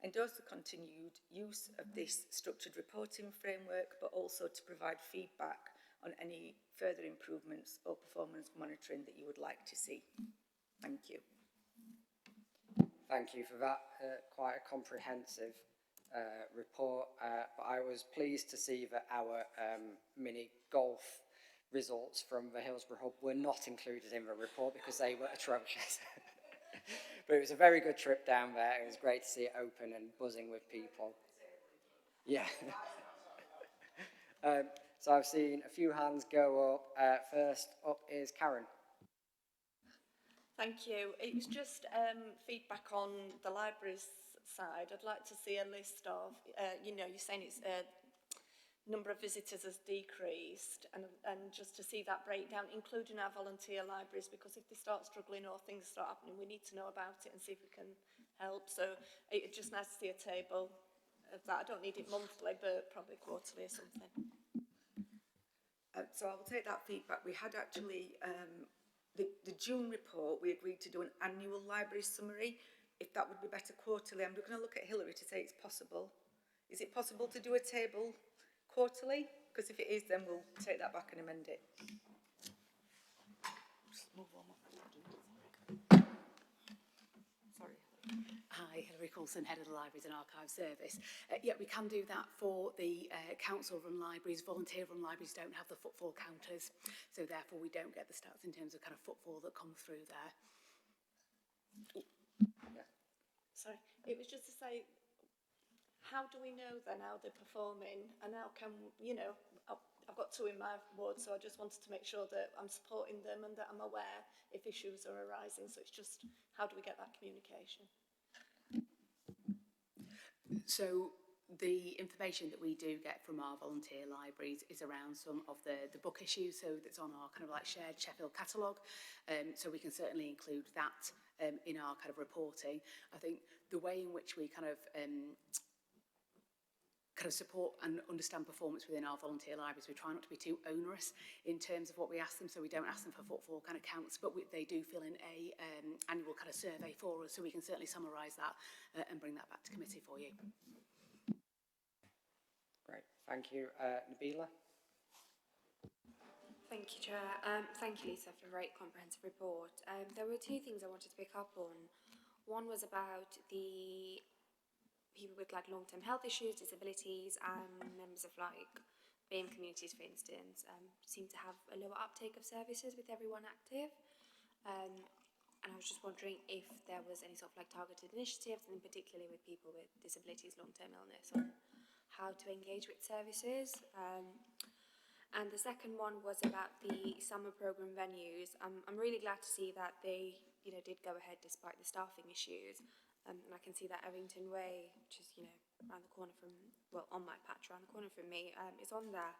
Endorse the continued use of this structured reporting framework, but also to provide feedback on any further improvements or performance monitoring that you would like to see. Thank you. Thank you for that. Quite a comprehensive report, but I was pleased to see that our mini golf results from the Hillsborough Hub were not included in the report because they were atrocious. But it was a very good trip down there. It was great to see it open and buzzing with people. Yeah. So I've seen a few hands go up. First up is Karen. Thank you. It was just feedback on the library's side, I'd like to see a list of, you know, you're saying it's number of visitors has decreased, and just to see that breakdown, including our volunteer libraries, because if they start struggling or things start happening, we need to know about it and see if we can help. So it's just nice to see a table of that. I don't need it monthly, but probably quarterly or something. So I will take that feedback. We had actually, the June report, we agreed to do an annual library summary. If that would be better quarterly, I'm going to look at Hilary to say it's possible. Is it possible to do a table quarterly? Because if it is, then we'll take that back and amend it. Just move on. Sorry. Hi, Hilary Coulson, Head of the Libraries and Archives Service. Yeah, we can do that for the council-run libraries. Volunteer-run libraries don't have the footfall counters, so therefore we don't get the stats in terms of kind of footfall that comes through there. Sorry, it was just to say, how do we know then how they're performing, and how can, you know, I've got 2 in my ward, so I just wanted to make sure that I'm supporting them and that I'm aware if issues are arising. So it's just, how do we get that communication? So the information that we do get from our volunteer libraries is around some of the book issues, so that's on our kind of like shared Sheffield catalogue. So we can certainly include that in our kind of reporting. I think the way in which we kind of support and understand performance within our volunteer libraries, we try not to be too onerous in terms of what we ask them, so we don't ask them for footfall kind of counts, but they do fill in a annual kind of survey for us, so we can certainly summarise that and bring that back to committee for you. Great, thank you. Nabila? Thank you, Chair. Thank you, Lisa, for a very comprehensive report. There were 2 things I wanted to pick up on. One was about the people with like long-term health issues, disabilities, and members of like BAME communities, for instance, seem to have a lower uptake of services with everyone active. And I was just wondering if there was any sort of like targeted initiatives, and particularly with people with disabilities, long-term illness, on how to engage with services. And the second one was about the summer programme venues. I'm really glad to see that they, you know, did go ahead despite the staffing issues. And I can see that Errington Way, which is, you know, around the corner from, well, on my patch around the corner from me, is on there.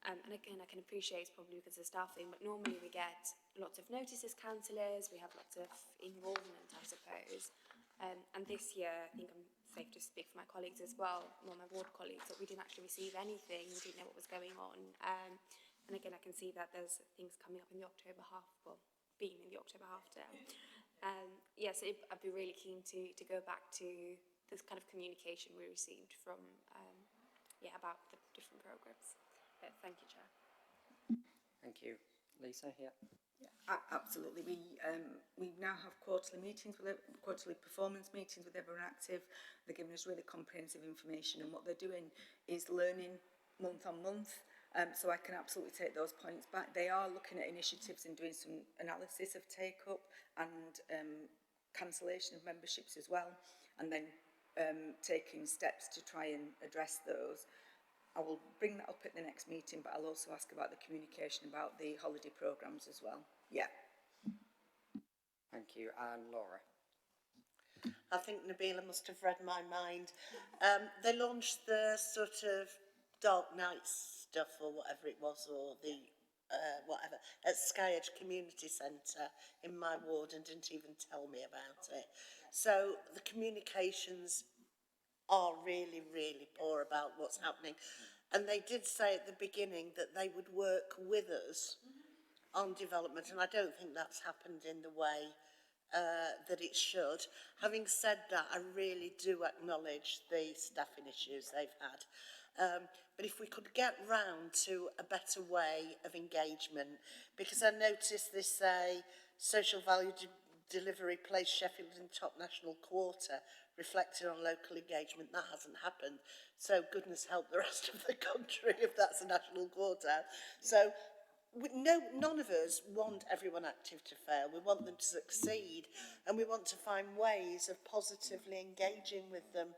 And again, I can appreciate it's probably because of staffing, but normally we get lots of notices, counsellors, we have lots of involvement, I suppose. And this year, I think I'm safe to speak for my colleagues as well, well, my ward colleagues, that we didn't actually receive anything, we didn't know what was going on. And again, I can see that there's things coming up in the October half, well, being in the October half term. Yes, I'd be really keen to go back to this kind of communication we received from, about the different programmes. Thank you, Chair. Thank you. Lisa, here. Yeah, absolutely. We now have quarterly meetings, quarterly performance meetings with everyone active. They're giving us really comprehensive information, and what they're doing is learning month on month. So I can absolutely take those points back. They are looking at initiatives and doing some analysis of take-up and cancellation of memberships as well, and then taking steps to try and address those. I will bring that up at the next meeting, but I'll also ask about the communication about the holiday programmes as well. Yeah. Thank you. And Laura? I think Nabila must have read my mind. They launched the sort of Dark Nights stuff or whatever it was, or the whatever, at Sky Edge Community Centre in my ward, and didn't even tell me about it. So the communications are really, really poor about what's happening. And they did say at the beginning that they would work with us on development, and I don't think that's happened in the way that it should. Having said that, I really do acknowledge the staffing issues they've had. But if we could get round to a better way of engagement, because I noticed they say social value delivery placed Sheffield in top national quarter, reflected on local engagement. That hasn't happened. So goodness help the rest of the country if that's a national quarter. So none of us want everyone active to fail. We want them to succeed, and we want to find ways of positively engaging with them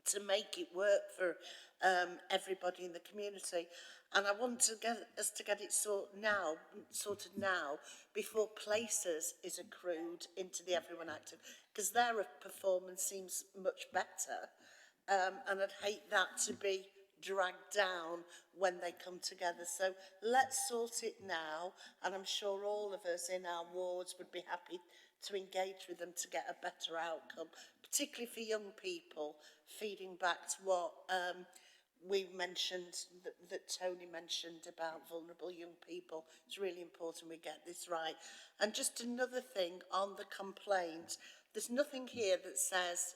to make it work for everybody in the community. And I want to get it sorted now before places is accrued into the everyone active. because their performance seems much better. And I'd hate that to be dragged down when they come together. So let's sort it now, and I'm sure all of us in our wards would be happy to engage with them to get a better outcome, particularly for young people, feeding back to what we mentioned, that Tony mentioned about vulnerable young people. It's really important we get this right. And just another thing on the complaint, there's nothing here that says,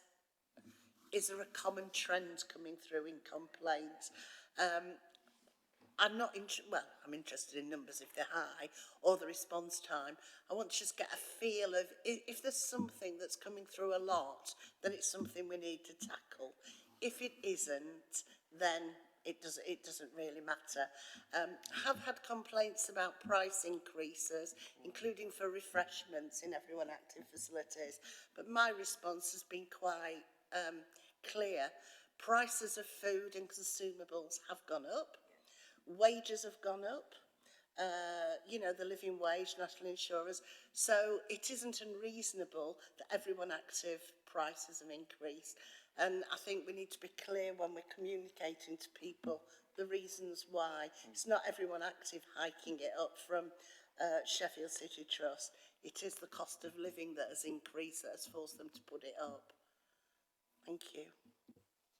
is there a common trend coming through in complaints? I'm interested in numbers if they're high, or the response time. I want to just get a feel of if there's something that's coming through a lot, then it's something we need to tackle. If it isn't, then it doesn't really matter. Have had complaints about price increases, including for refreshments in everyone active facilities, but my response has been quite clear. Prices of food and consumables have gone up. Wages have gone up. The living wage, national insurance. So it isn't unreasonable that everyone active prices have increased. And I think we need to be clear when we're communicating to people the reasons why. It's not everyone active hiking it up from Sheffield City Trust. It is the cost of living that has increased, that has forced them to put it up. Thank you.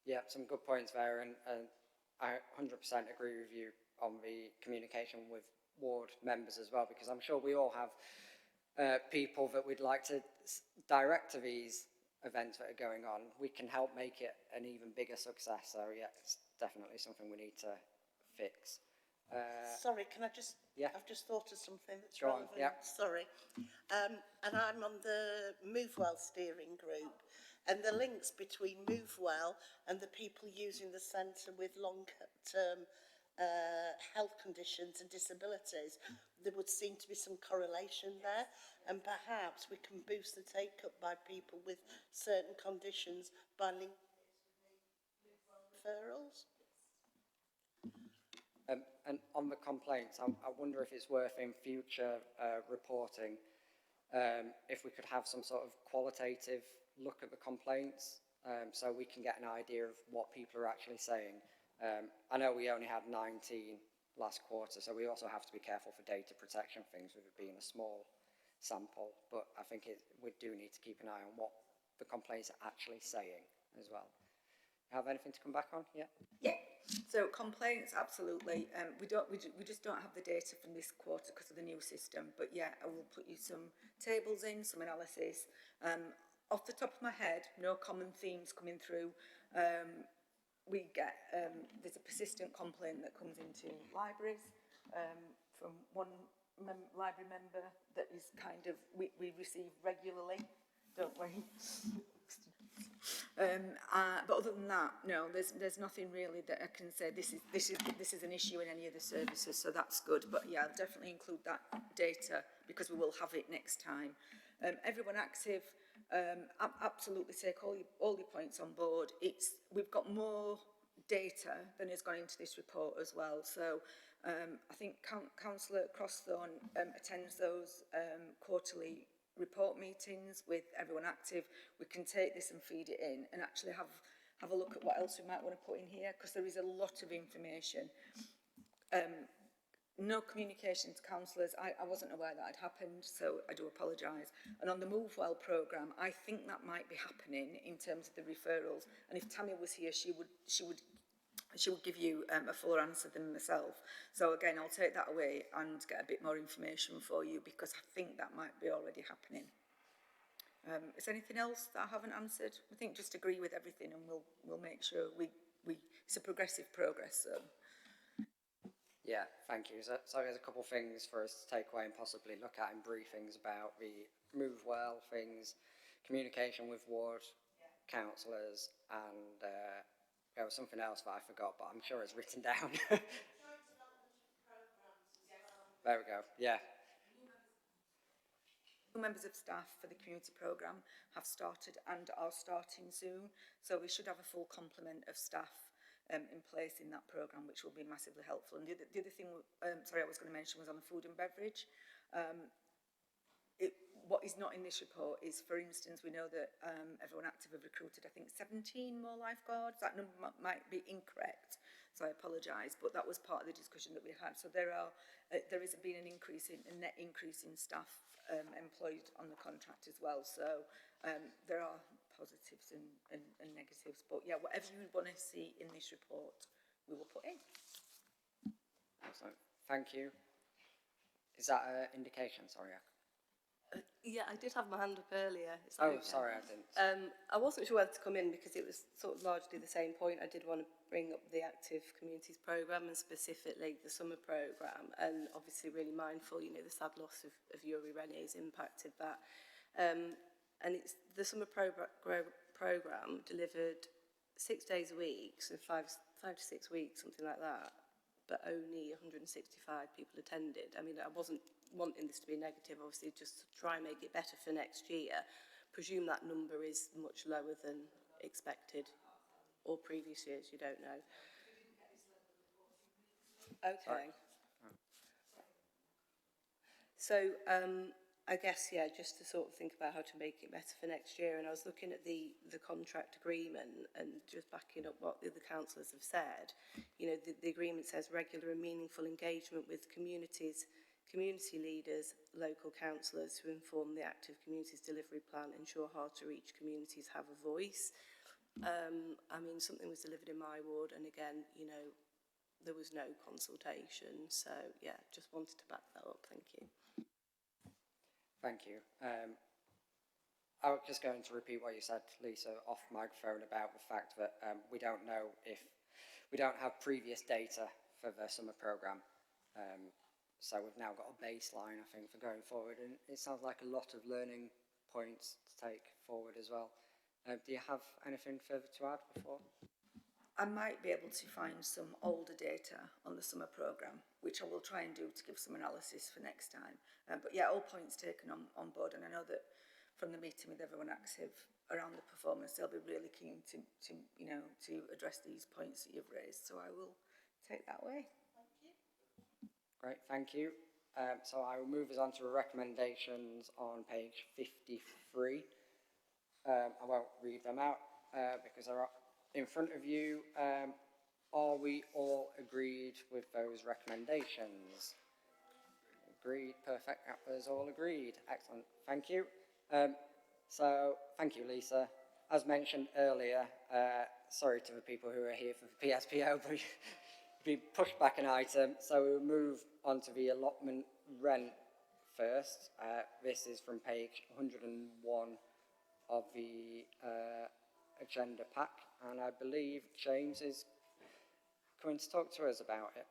Yeah, some good points there, and I 100% agree with you on the communication with ward members as well, because I'm sure we all have people that we'd like to direct to these events that are going on. We can help make it an even bigger success, so yeah, it's definitely something we need to fix. Sorry, can I just... Yeah. I've just thought of something that's Go on, relevant. yeah. Sorry. And I'm on the MoveWell steering group, and the links between MoveWell and the people using the centre with long-term health conditions and disabilities, there would seem to be some correlation there, and perhaps we can boost the take-up by people with certain conditions by linking referrals. And on the complaints, I wonder if it's worth in future reporting, if we could have some sort of qualitative look at the complaints, so we can get an idea of what people are actually saying. I know we only had 19 last quarter, so we also have to be careful for data protection things with it being a small sample, but I think we do need to keep an eye on what the complaints are actually saying as well. Have anything to come back on? Yeah. Yeah. So complaints, absolutely. We just don't have the data from this quarter because of the new system. But yeah, I will put you some tables in, some analysis. Off the top of my head, no common themes coming through. We get there's a persistent complaint that comes into libraries from one library member that is kind of we receive regularly, don't we? But other than that, no, there's nothing really that I can say this is an issue in any of the services, so that's good. But yeah, I'll definitely include that data because we will have it next time. Everyone active, absolutely take all your points on board. We've got more data than has gone into this report as well. So I think Councillor Crosthorne attends those quarterly report meetings with everyone active. We can take this and feed it in and actually have a look at what else we might want to put in here, because there is a lot of information. No communication to councillors. I wasn't aware that had happened, so I do apologise. And on the MoveWell programme, I think that might be happening in terms of the referrals. And if Tammy was here, she would give you a fuller answer than myself. So again, I'll take that away and get a bit more information for you, because I think that might be already happening. Is there anything else that I haven't answered? I think just agree with everything, and we'll make sure it's a progressive progress. So. Yeah, thank you. So there's a couple of things for us to take away and possibly look at in briefings about the MoveWell things, communication with ward councillors, and there was something else that I forgot, but I'm sure it's written down. There we go, yeah. Members of staff for the community programme have started and are starting soon, so we should have a full complement of staff in place in that programme, which will be massively helpful. And the other thing I was going to mention was on the food and beverage. what is not in this report is, for instance, we know that Everyone Active have recruited, I think, 17 more lifeguards. That number might be incorrect, so I apologise, but that was part of the discussion that we had. So there has been an increase in a net increase in staff employed on the contract as well. So there are positives and negatives, but yeah, whatever you want to see in this report, we will put in. Excellent. Thank you. Is that an indication? Sorry. Yeah, I did have my hand up earlier. Sorry, I didn't. I wasn't sure whether to come in because it was sort of largely the same point. I did want to bring up the Active Communities programme and specifically the summer programme, and obviously really mindful, you know, the sad loss of Yuri Rennie's impacted that. And it's the summer programme delivered 6 days a week, so five to 6 weeks, something like that, but only 165 people attended. I mean, I wasn't wanting this to be negative, obviously, just to try and make it better for next year. Presume that number is much lower than expected, or previous years, you don't know. Okay. So, I guess, yeah, just to sort of think about how to make it better for next year. And I was looking at the contract agreement and just backing up what the other councillors have said. You know, the agreement says regular and meaningful engagement with community leaders, local councillors who inform the Active Communities Delivery Plan, ensure hard to reach communities have a voice. I mean, something was delivered in my ward, and again, you know, there was no consultation. So, yeah, just wanted to back that up. Thank you. Thank you. I was just going to repeat what you said, Lisa, off microphone about the fact that we don't know if we don't have previous data for the summer programme. So we've now got a baseline, I think, for going forward, and it sounds like a lot of learning points to take forward as well. Do you have anything further to add before? I might be able to find some older data on the summer programme, which I will try and do to give some analysis for next time. But yeah, all points taken on board, and I know that from the meeting with Everyone Active around the performance, they'll be really keen to you know, to address these points that you've raised. So I will take that away. Great, thank you. So I will move us on to recommendations on page 53. I won't read them out because they're in front of you. Are we all agreed with those recommendations? Agreed, perfect, that was all agreed. Excellent, thank you. So, thank you, Lisa. As mentioned earlier, sorry to the people who are here for the PSPO, but we pushed back an item, so we'll move on to the allotment rent first. This is from page 101 of the agenda pack, and I believe James is coming to talk to us about it.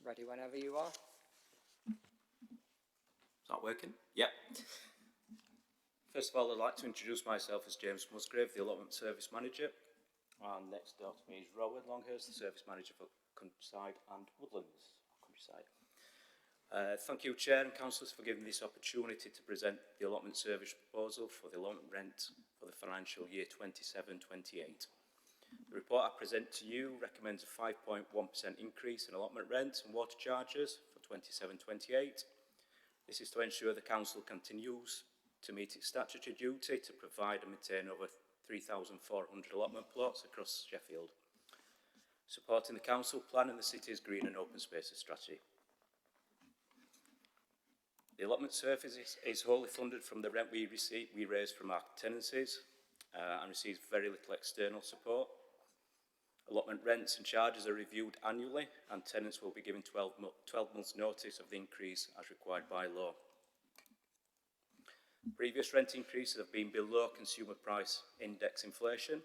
Ready whenever you are. Is that working? Yep. First of all, I'd like to introduce myself as James Musgrave, the Allotment Service Manager. And next door to me is Rowan Longhurst, the Service Manager for Countryside and Woodlands. Thank you, Chair and Councillors, for giving this opportunity to present the Allotment Service proposal for the allotment rent for the financial year 27-28. The report I present to you recommends a 5.1% increase in allotment rent and water charges for 27-28. This is to ensure the Council continues to meet its statutory duty to provide and maintain over 3,400 allotment plots across Sheffield, supporting the Council plan and the City's green and open spaces strategy. The allotment service is wholly funded from the rent we raise from our tenancies and receives very little external support. Allotment rents and charges are reviewed annually, and tenants will be given 12 months notice of the increase as required by law. Previous rent increases have been below Consumer Price Index inflation,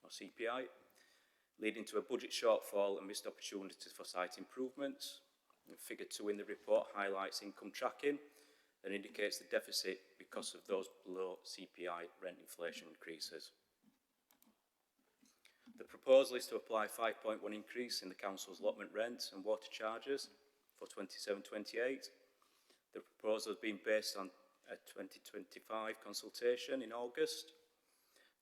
or CPI, leading to a budget shortfall and missed opportunities for site improvements. And figure 2 in the report highlights income tracking and indicates the deficit because of those below CPI rent inflation increases. The proposal is to apply a 5.1 increase in the council's allotment rent and water charges for 27-28. The proposal has been based on a 2025 consultation in August,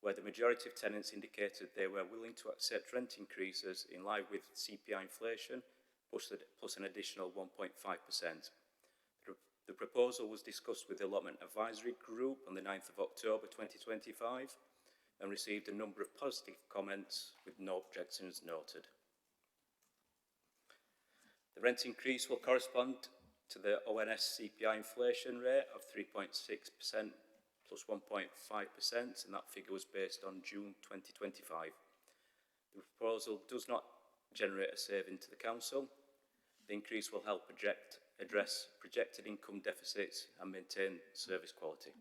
where the majority of tenants indicated they were willing to accept rent increases in line with CPI inflation, plus an additional 1.5%. The proposal was discussed with the Allotment Advisory Group on the 9th of October 2025 and received a number of positive comments with no objections noted. The rent increase will correspond to the ONS CPI inflation rate of 3.6% plus 1.5%, and that figure was based on June 2025. The proposal does not generate a saving to the council. The increase will help address projected income deficits and maintain service quality.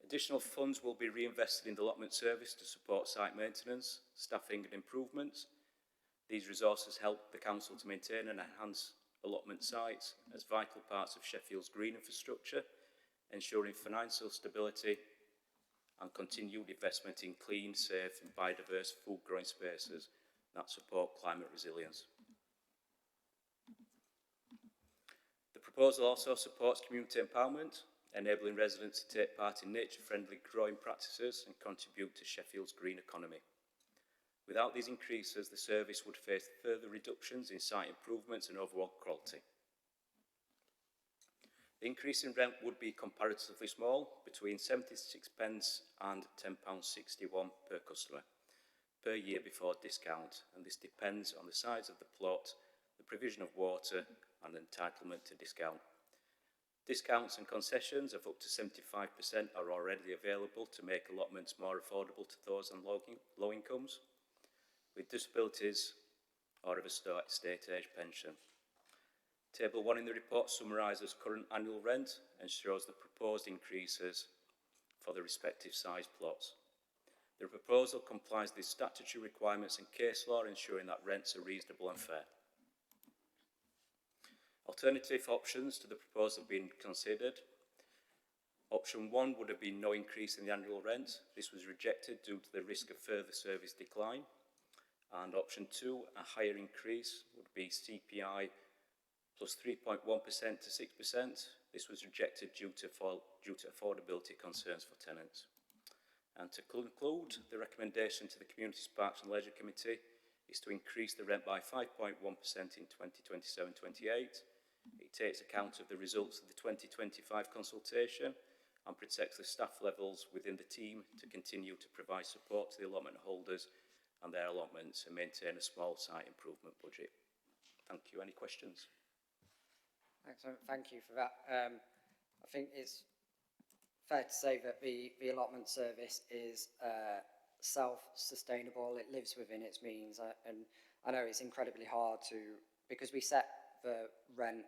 Additional funds will be reinvested in the allotment service to support site maintenance, staffing and improvements. These resources help the council to maintain and enhance allotment sites as vital parts of Sheffield's green infrastructure, ensuring financial stability and continued investment in clean, safe and biodiverse food growing spaces that support climate resilience. The proposal also supports community empowerment, enabling residents to take part in nature-friendly growing practices and contribute to Sheffield's green economy. Without these increases, the service would face further reductions in site improvements and overall quality. The increase in rent would be comparatively small, between 76 pence and £10.61 per customer per year before discount, and this depends on the size of the plot, the provision of water and entitlement to discount. Discounts and concessions of up to 75% are already available to make allotments more affordable to those on low incomes, with disabilities or of a state age pension. Table 1 in the report summarises current annual rent and shows the proposed increases for the respective size plots. The proposal complies with statutory requirements and case law, ensuring that rents are reasonable and fair. Alternative options to the proposal have been considered. Option 1 would have been no increase in the annual rent. This was rejected due to the risk of further service decline. And option 2, a higher increase, would be CPI plus 3.1% to 6%. This was rejected due to affordability concerns for tenants. And to conclude, the recommendation to the Communities, Parks and Leisure Committee is to increase the rent by 5.1% in 2027-28. It takes account of the results of the 2025 consultation and protects the staff levels within the team to continue to provide support to the allotment holders and their allotments and maintain a small site improvement budget. Thank you. Any questions? Excellent. Thank you for that. I think it's fair to say that the allotment service is self-sustainable. It lives within its means, and I know it's incredibly hard to, because we set the rent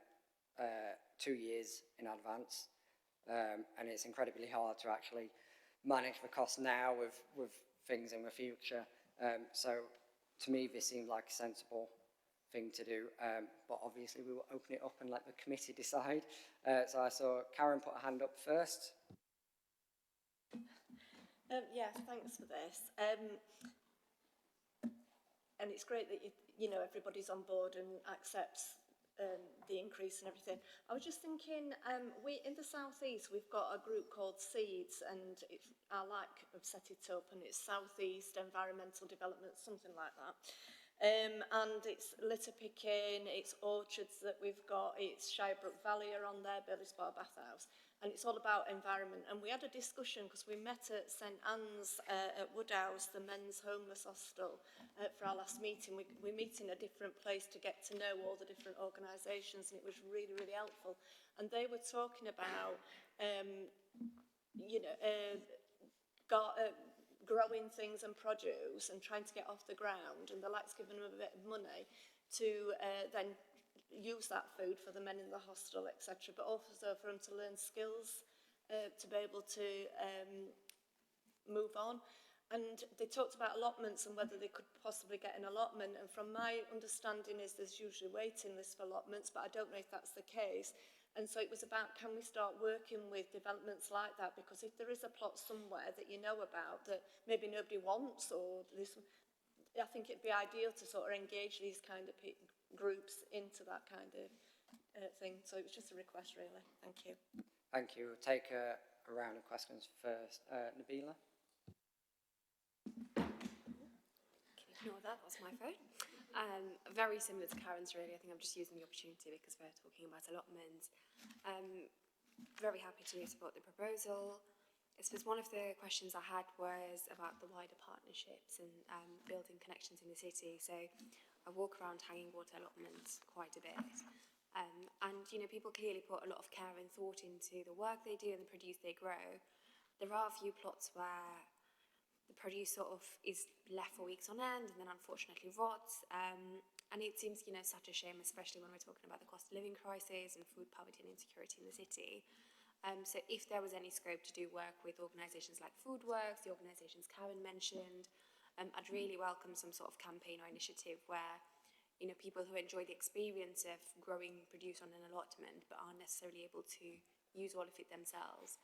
2 years in advance, and it's incredibly hard to actually manage the cost now with things in the future. So to me, this seemed like a sensible thing to do, but obviously we will open it up and let the committee decide. So I saw Karen put her hand up first. Yeah, thanks for this. And it's great that you know everybody's on board and accepts the increase and everything. I was just thinking, we in the South East we've got a group called Seeds, and I have set it up, and it's South East Environmental Development, something like that. And it's litter picking, it's orchards that we've got, it's Shirebrook Valley are on there, Bailey's Bar Bathhouse, and it's all about environment. And we had a discussion because we met at St Anne's at Woodhouse, the men's homeless hostel, for our last meeting. We meet in a different place to get to know all the different organisations, and it was really, really helpful. And they were talking about, growing things and produce and trying to get off the ground, and the likes giving them a bit of money to then use that food for the men in the hostel, etc., but also for them to learn skills to be able to move on. And they talked about allotments and whether they could possibly get an allotment, and from my understanding is there's usually waiting lists for allotments, but I don't know if that's the case. And so it was about, can we start working with developments like that? Because if there is a plot somewhere that you know about that maybe nobody wants, or this, I think it'd be ideal to sort of engage these kind of groups into that kind of thing. So it was just a request, really. Thank you. Thank you. We'll take a round of questions first. Nabila? Ignore that, that's my phone. Very similar to Karen's, really. I think I'm just using the opportunity because we're talking about allotments. Very happy to support the proposal. I suppose one of the questions I had was about the wider partnerships and building connections in the city. So I walk around hanging water allotments quite a bit. And, you know, people clearly put a lot of care and thought into the work they do and the produce they grow. There are a few plots where the produce sort of is left for weeks on end and then unfortunately rots. And it seems, you know, such a shame, especially when we're talking about the cost of living crisis and food poverty and insecurity in the city. So if there was any scope to do work with organisations like Foodworks, the organisations Karen mentioned, I'd really welcome some sort of campaign or initiative where, you know, people who enjoy the experience of growing produce on an allotment but aren't necessarily able to use all of it themselves,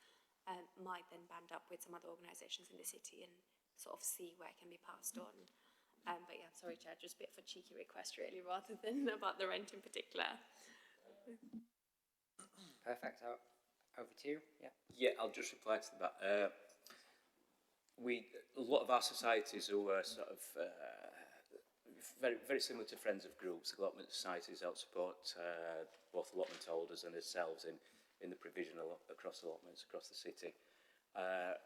might then band up with some other organisations in the city and sort of see where it can be passed on. But yeah, sorry, Chair, just a bit of a cheeky request really, rather than about the rent in particular. Perfect. Over to you. Yeah. Yeah, I'll just reply to that. A lot of our societies who are sort of very similar to Friends of Groups, allotment societies help support both allotment holders and ourselves in the provision across allotments across the city. A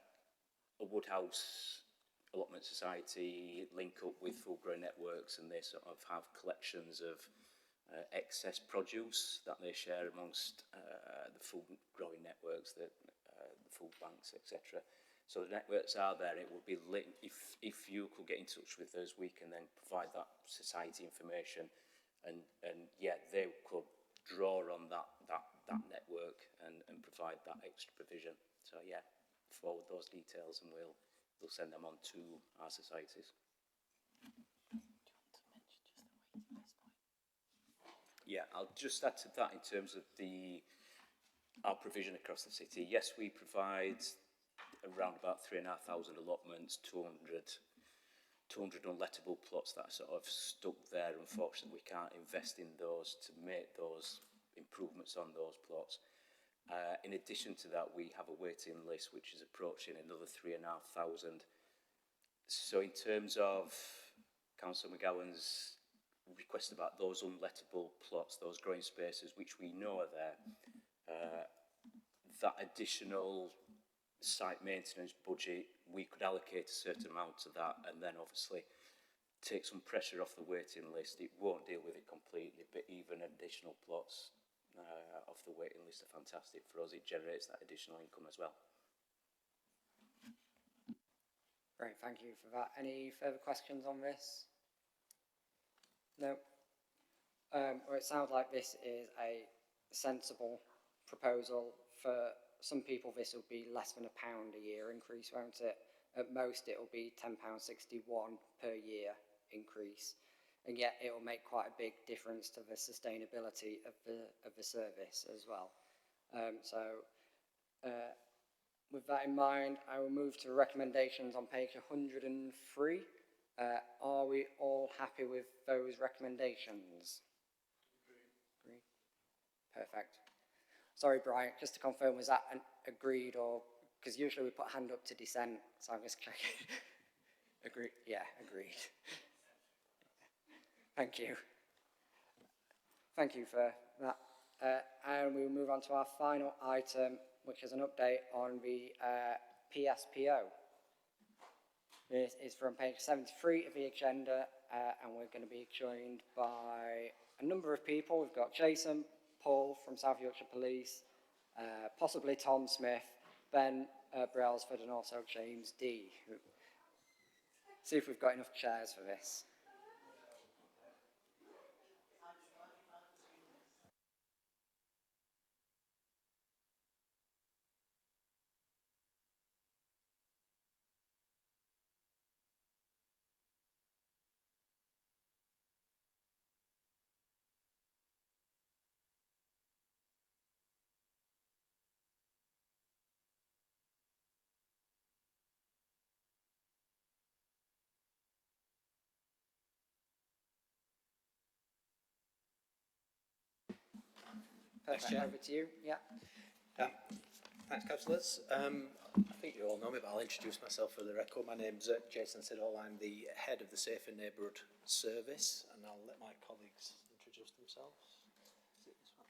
Woodhouse allotment society link up with food growing networks, and they sort of have collections of excess produce that they share amongst the food growing networks, the food banks, etc. So the networks are there. It would be if you could get in touch with us, we can then provide that society information, and yeah, they could draw on that network and provide that extra provision. So yeah, forward those details and we'll send them on to our societies. Yeah, I'll just add to that in terms of our provision across the city. Yes, we provide around about 3,500 allotments, 200 unlettable plots that are sort of stuck there. Unfortunately, we can't invest in those to make those improvements on those plots. In addition to that, we have a waiting list which is approaching another 3,500. So in terms of Councillor McGowan's request about those unlettable plots, those growing spaces which we know are there, that additional site maintenance budget, we could allocate a certain amount to that and then obviously take some pressure off the waiting list. It won't deal with it completely, but even additional plots off the waiting list are fantastic for us. It generates that additional income as well. Great, thank you for that. Any further questions on this? No? Well, it sounds like this is a sensible proposal. For some people, this will be less than £1 a year increase, won't it? At most, it will be £10.61 per year increase. And yet it will make quite a big difference to the sustainability of the service as well. With that in mind, I will move to recommendations on page 103. Are we all happy with those recommendations? Agreed. Perfect. Sorry, Brian, just to confirm, was that agreed, or because usually we put hand up to dissent, so I'm just checking. Agreed. Yeah, agreed. Thank you. Thank you for that. And we'll move on to our final item, which is an update on the PSPO. This is from page 73 of the agenda, and we're going to be joined by a number of people. We've got Jason, Paul from South Yorkshire Police, possibly Tom Smith, Ben Brailsford, and also James D. See if we've got enough chairs for this. Perfect. Chair. Over to you. Yeah. Thanks, councillors. I think you all know me, but I'll introduce myself for the record. My name's Jason Siddall. I'm the head of the Safer Neighbourhood Service, and I'll let my colleagues introduce themselves. Is it this one?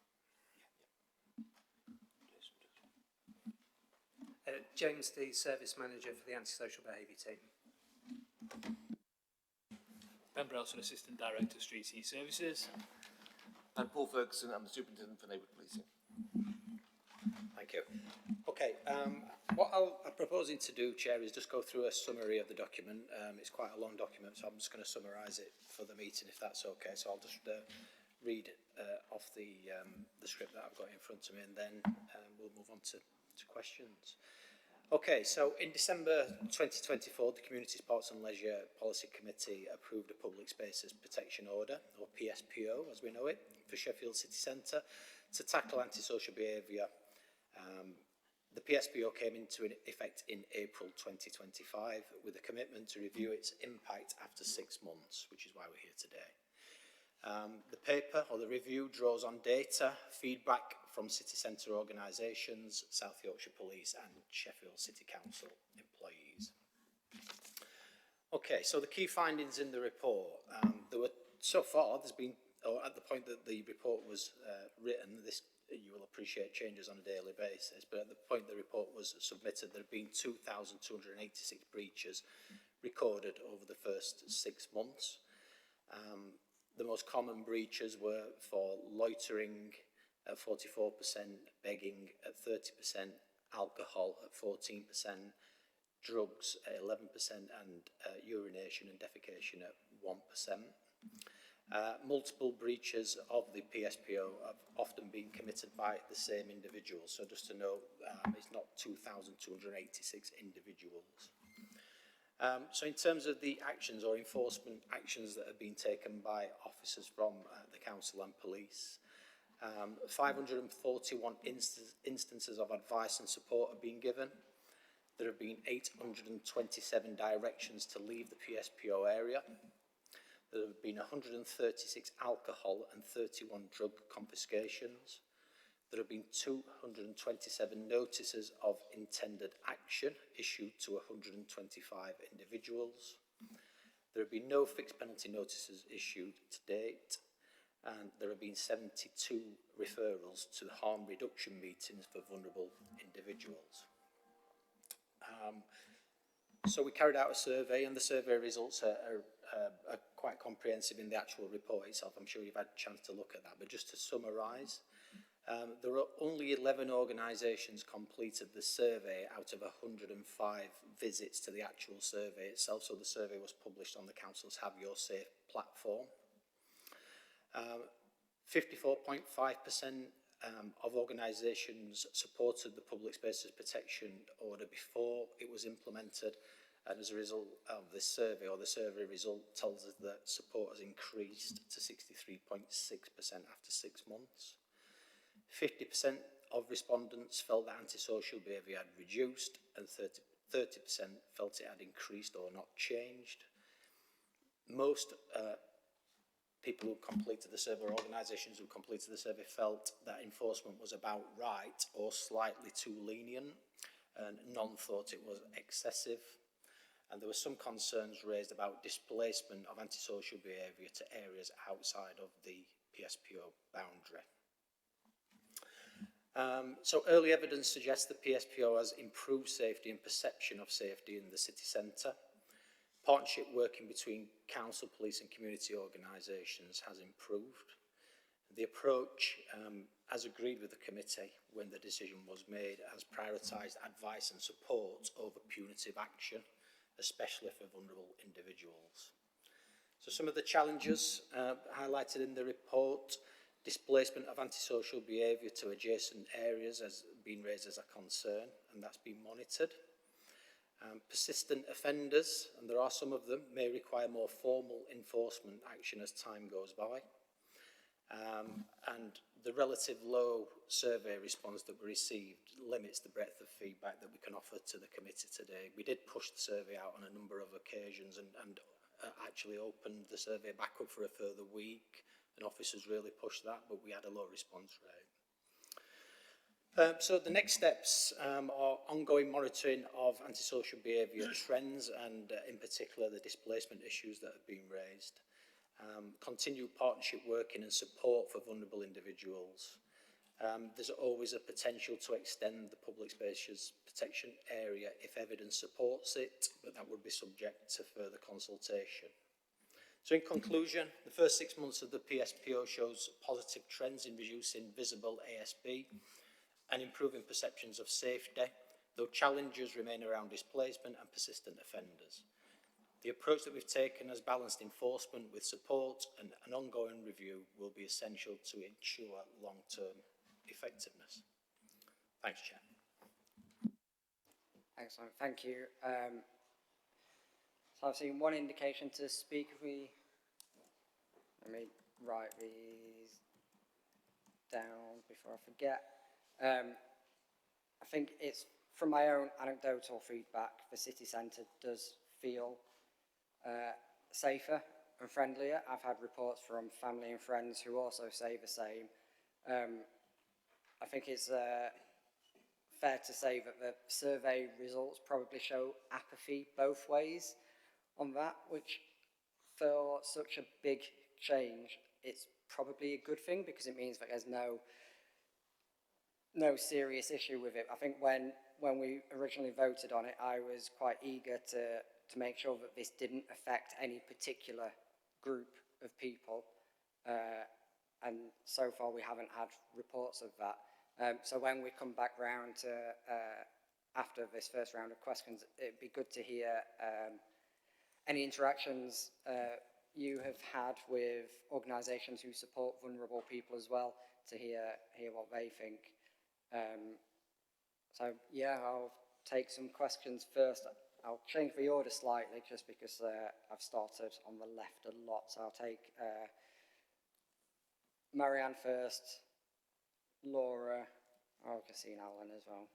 James, the service manager for the antisocial behaviour team. Ben Brelson, Assistant Director, Street Sea Services. And Paul Ferguson, I'm the Superintendent for Neighbourhood Policing. Thank you. Okay, what I'm proposing to do, Chair, is just go through a summary of the document. It's quite a long document, so I'm just going to summarise it for the meeting, if that's okay. So I'll just read off the script that I've got in front of me, and then we'll move on to questions. Okay, so in December 2024, the Community Sports and Leisure Policy Committee approved a Public Spaces Protection Order, or PSPO as we know it, for Sheffield City Centre to tackle antisocial behaviour. The PSPO came into effect in April 2025 with a commitment to review its impact after 6 months, which is why we're here today. The paper, or the review, draws on data, feedback from city centre organisations, South Yorkshire Police and Sheffield City Council employees. Okay, so the key findings in the report. There were, so far, there's been, or at the point that the report was written, this you will appreciate changes on a daily basis, but at the point the report was submitted, there have been 2,286 breaches recorded over the first 6 months. The most common breaches were for loitering at 44%, begging at 30%, alcohol at 14%, drugs at 11%, and urination and defecation at 1%. Multiple breaches of the PSPO have often been committed by the same individuals. So just to note, it's not 2,286 individuals. So in terms of the actions or enforcement actions that have been taken by officers from the council and police, 541 instances of advice and support have been given. There have been 827 directions to leave the PSPO area. There have been 136 alcohol and 31 drug confiscations. There have been 227 notices of intended action issued to 125 individuals. There have been no fixed penalty notices issued to date, and there have been 72 referrals to the harm reduction meetings for vulnerable individuals. So we carried out a survey, and the survey results are quite comprehensive in the actual report itself. I'm sure you've had a chance to look at that, but just to summarise, there are only 11 organisations completed the survey out of 105 visits to the actual survey itself. So the survey was published on the Council's Have Your Say platform. 54.5% of organisations supported the Public Spaces Protection Order before it was implemented. And as a result of this survey, or the survey result tells us that support has increased to 63.6% after 6 months. 50% of respondents felt that antisocial behaviour had reduced, and 30% felt it had increased or not changed. Most people who completed the survey, or organisations who completed the survey, felt that enforcement was about right or slightly too lenient, and none thought it was excessive. And there were some concerns raised about displacement of antisocial behaviour to areas outside of the PSPO boundary. So early evidence suggests that PSPO has improved safety and perception of safety in the city centre. Partnership working between council, police and community organisations has improved. The approach, as agreed with the committee when the decision was made, has prioritised advice and support over punitive action, especially for vulnerable individuals. So some of the challenges highlighted in the report: displacement of antisocial behaviour to adjacent areas has been raised as a concern, and that's been monitored. Persistent offenders, and there are some of them, may require more formal enforcement action as time goes by. And the relative low survey response that we received limits the breadth of feedback that we can offer to the committee today. We did push the survey out on a number of occasions and actually opened the survey back up for a further week, and officers really pushed that, but we had a low response rate. So the next steps are ongoing monitoring of antisocial behaviour trends and in particular the displacement issues that have been raised. Continued partnership working and support for vulnerable individuals. There's always a potential to extend the public spaces protection area if evidence supports it, but that would be subject to further consultation. So in conclusion, the first 6 months of the PSPO shows positive trends in reducing visible ASB and improving perceptions of safety, though challenges remain around displacement and persistent offenders. The approach that we've taken has balanced enforcement with support, and an ongoing review will be essential to ensure long-term effectiveness. Thanks, Chair. Excellent, thank you. So I've seen one indication to speak. Let me write these down before I forget. I think it's from my own anecdotal feedback, the city centre does feel safer and friendlier. I've had reports from family and friends who also say the same. I think it's fair to say that the survey results probably show apathy both ways on that, which for such a big change, it's probably a good thing because it means that there's no serious issue with it. I think when we originally voted on it, I was quite eager to make sure that this didn't affect any particular group of people, and so far we haven't had reports of that. So when we come back round to after this first round of questions, it'd be good to hear any interactions you have had with organisations who support vulnerable people as well, to hear what they think. So yeah, I'll take some questions first. I'll change the order slightly just because I've started on the left a lot. So I'll take Marianne first, Laura, I've just seen Alan as well.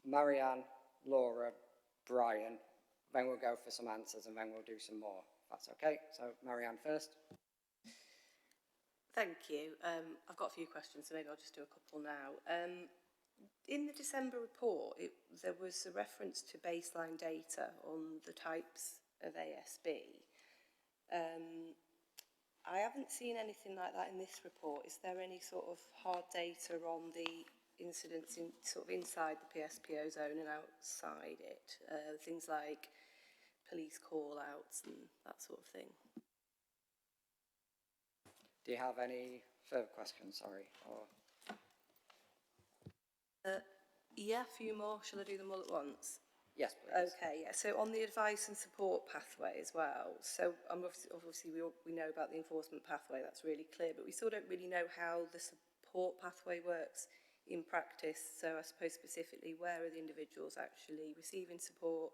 Marianne, Laura, Brian, then we'll go for some answers and then we'll do some more. That's okay. So Marianne first. Thank you. I've got a few questions, so maybe I'll just do a couple now. In the December report, there was a reference to baseline data on the types of ASB. I haven't seen anything like that in this report. Is there any sort of hard data on the incidents in sort of inside the PSPO zone and outside it? Things like police call-outs and that sort of thing. Do you have any further questions, sorry? Or... Yeah, a few more. Shall I do them all at once? Yes, please. Okay, yeah. So on the advice and support pathway as well. So obviously we know about the enforcement pathway, that's really clear, but we still don't really know how the support pathway works in practice. So I suppose specifically, where are the individuals actually receiving support?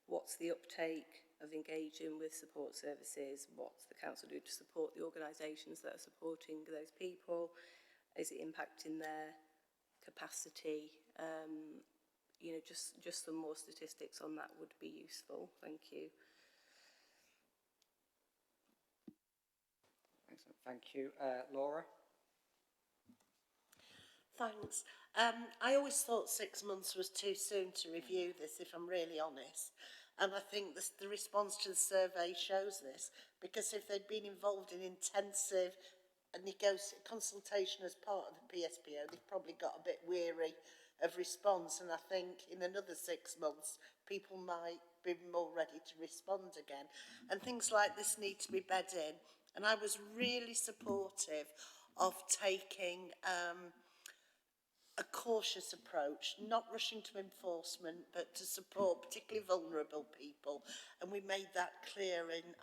What's the uptake of engaging with support services? What's the council do to support the organisations that are supporting those people? Is it impacting their capacity? You know, just some more statistics on that would be useful. Thank you. Excellent. Thank you. Laura? Thanks. I always thought 6 months was too soon to review this, if I'm really honest. And I think the response to the survey shows this, because if they'd been involved in intensive consultation as part of the PSPO, they've probably got a bit weary of response, and I think in another 6 months people might be more ready to respond again, and things like this need to be bedded in. And I was really supportive of taking a cautious approach, not rushing to enforcement, but to support particularly vulnerable people, and we made that clear in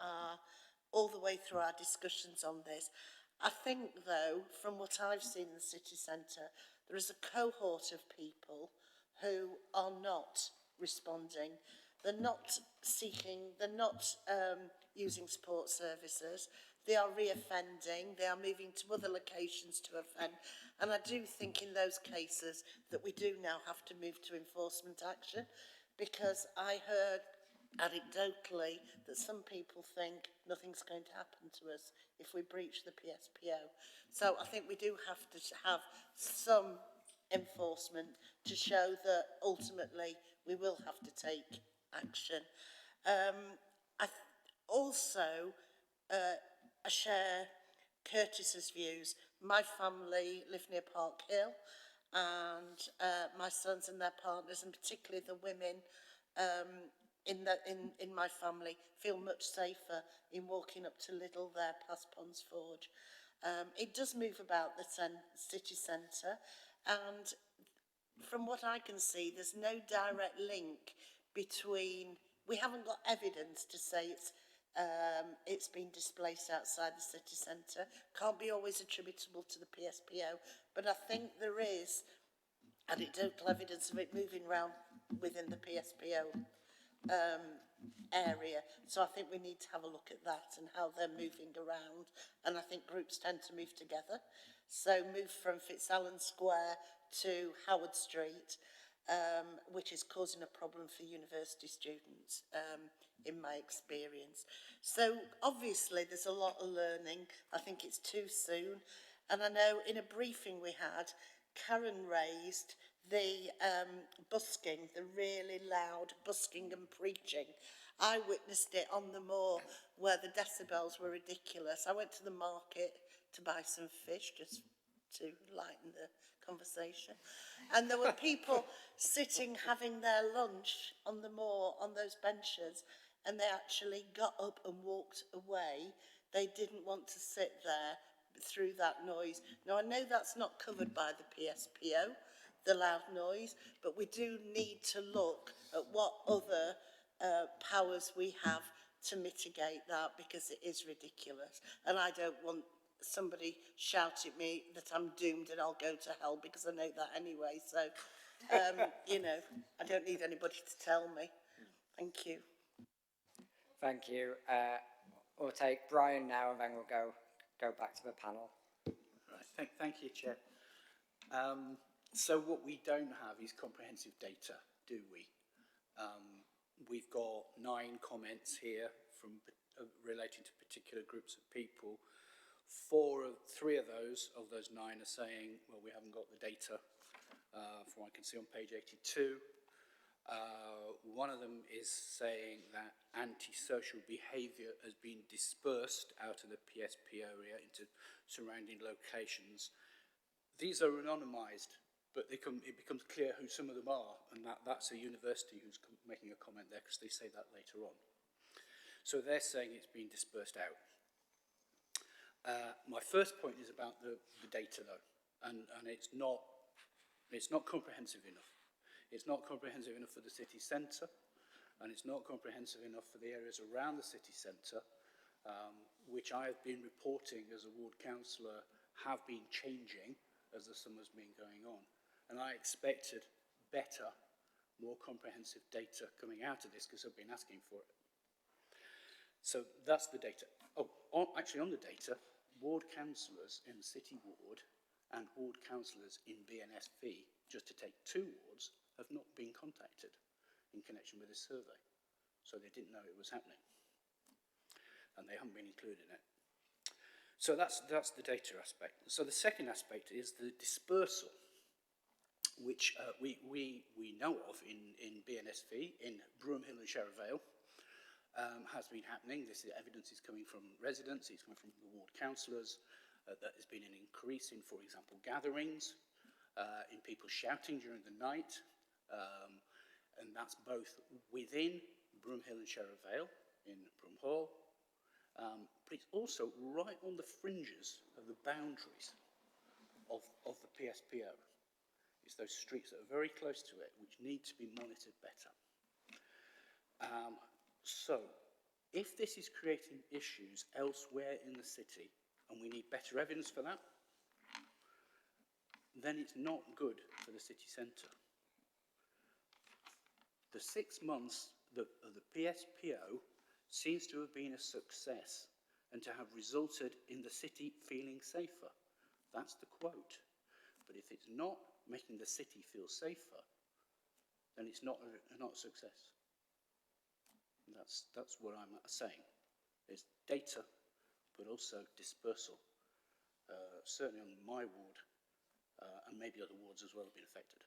all the way through our discussions on this. I think, though, from what I've seen in the city centre, there is a cohort of people who are not responding. They're not seeking, they're not using support services. They are reoffending, they are moving to other locations to offend. And I do think in those cases that we do now have to move to enforcement action, because I heard anecdotally that some people think nothing's going to happen to us if we breach the PSPO. So I think we do have to have some enforcement to show that ultimately we will have to take action. Also, I share Curtis's views. My family live near Park Hill, and my sons and their partners, and particularly the women in my family, feel much safer in walking up to Lidl there past Ponds Forge. It does move about the city centre, and from what I can see, there's no direct link between. We haven't got evidence to say it's been displaced outside the city centre. Can't be always attributable to the PSPO, but I think there is anecdotal evidence of it moving around within the PSPO area. So I think we need to have a look at that and how they're moving around. And I think groups tend to move together. So move from Fitzallen Square to Howard Street, which is causing a problem for university students, in my experience. So obviously there's a lot of learning. I think it's too soon. And I know in a briefing we had, Karen raised the busking, the really loud busking and preaching. I witnessed it on the moor where the decibels were ridiculous. I went to the market to buy some fish just to lighten the conversation. And there were people sitting having their lunch on the moor on those benches, and they actually got up and walked away. They didn't want to sit there through that noise. Now, I know that's not covered by the PSPO, the loud noise, but we do need to look at what other powers we have to mitigate that, because it is ridiculous. And I don't want somebody shouting at me that I'm doomed and I'll go to hell, because I know that anyway. So, you know, I don't need anybody to tell me. Thank you. Thank you. We'll take Brian now, and then we'll go back to the panel. Right. Thank you, Chair. So what we don't have is comprehensive data, do we? We've got 9 comments here from relating to particular groups of people. 3 of those 9 are saying, well, we haven't got the data, from what I can see on page 82. One of them is saying that antisocial behaviour has been dispersed out of the PSP area into surrounding locations. These are anonymised, but it becomes clear who some of them are, and that's a university who's making a comment there, because they say that later on. So they're saying it's been dispersed out. My first point is about the data, though, and it's not comprehensive enough. It's not comprehensive enough for the city centre, and it's not comprehensive enough for the areas around the city centre, which I have been reporting as a ward councillor have been changing as the summer's been going on. And I expected better, more comprehensive data coming out of this, because I've been asking for it. So that's the data. Oh, actually on the data, ward councillors in the city ward and ward councillors in BNSV, just to take 2 wards, have not been contacted in connection with this survey. So they didn't know it was happening. And they haven't been included in it. So that's the data aspect. So the second aspect is the dispersal, which we know of in BNSV, in Broomhill and Sheriff Vale, has been happening. This evidence is coming from residents, it's coming from the ward councillors. That there's been an increase in, for example, gatherings, in people shouting during the night, and that's both within Broomhill and Sheriff Vale, in Broomhall, but it's also right on the fringes of the boundaries of the PSPO. It's those streets that are very close to it, which need to be monitored better. So, if this is creating issues elsewhere in the city, and we need better evidence for that, then it's not good for the city centre. The 6 months of the PSPO seems to have been a success and to have resulted in the city feeling safer. That's the quote. But if it's not making the city feel safer, then it's not a success. That's what I'm saying. Is data, but also dispersal. Certainly on my ward, and maybe other wards as well have been affected.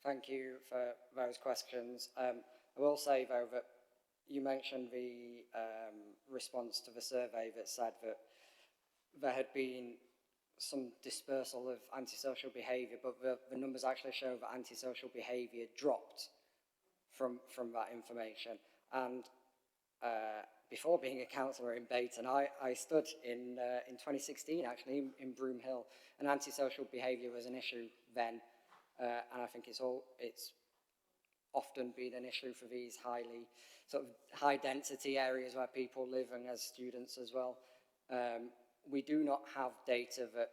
Thank you for those questions. I will say, though, that you mentioned the response to the survey that said that there had been some dispersal of antisocial behaviour, but the numbers actually show that antisocial behaviour dropped from that information. And before being a councillor in Bayton, I stood in 2016 actually in Broomhill, and antisocial behaviour was an issue then, and I think it's often been an issue for these highly sort of high density areas where people live, and as students as well. We do not have data that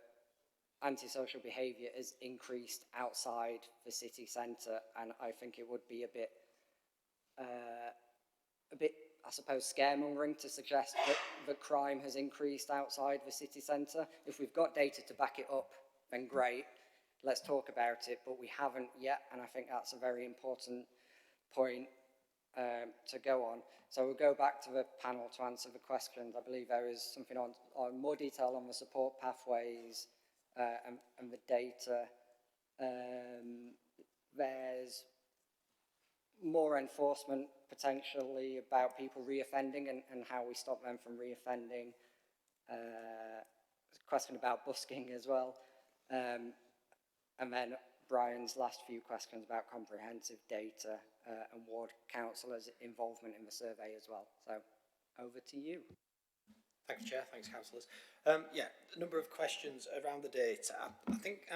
antisocial behaviour is increased outside the city centre, and I think it would be a bit, I suppose, scaremongering to suggest that crime has increased outside the city centre. If we've got data to back it up, then great, let's talk about it, but we haven't yet, and I think that's a very important point to go on. So we'll go back to the panel to answer the questions. I believe there is something on more detail on the support pathways and the data. There's more enforcement potentially about people reoffending and how we stop them from reoffending. A question about busking as well. And then Brian's last few questions about comprehensive data and ward councillors' involvement in the survey as well. So over to you. Thank you, Chair. Thanks, councillors. Yeah, a number of questions around the data. I think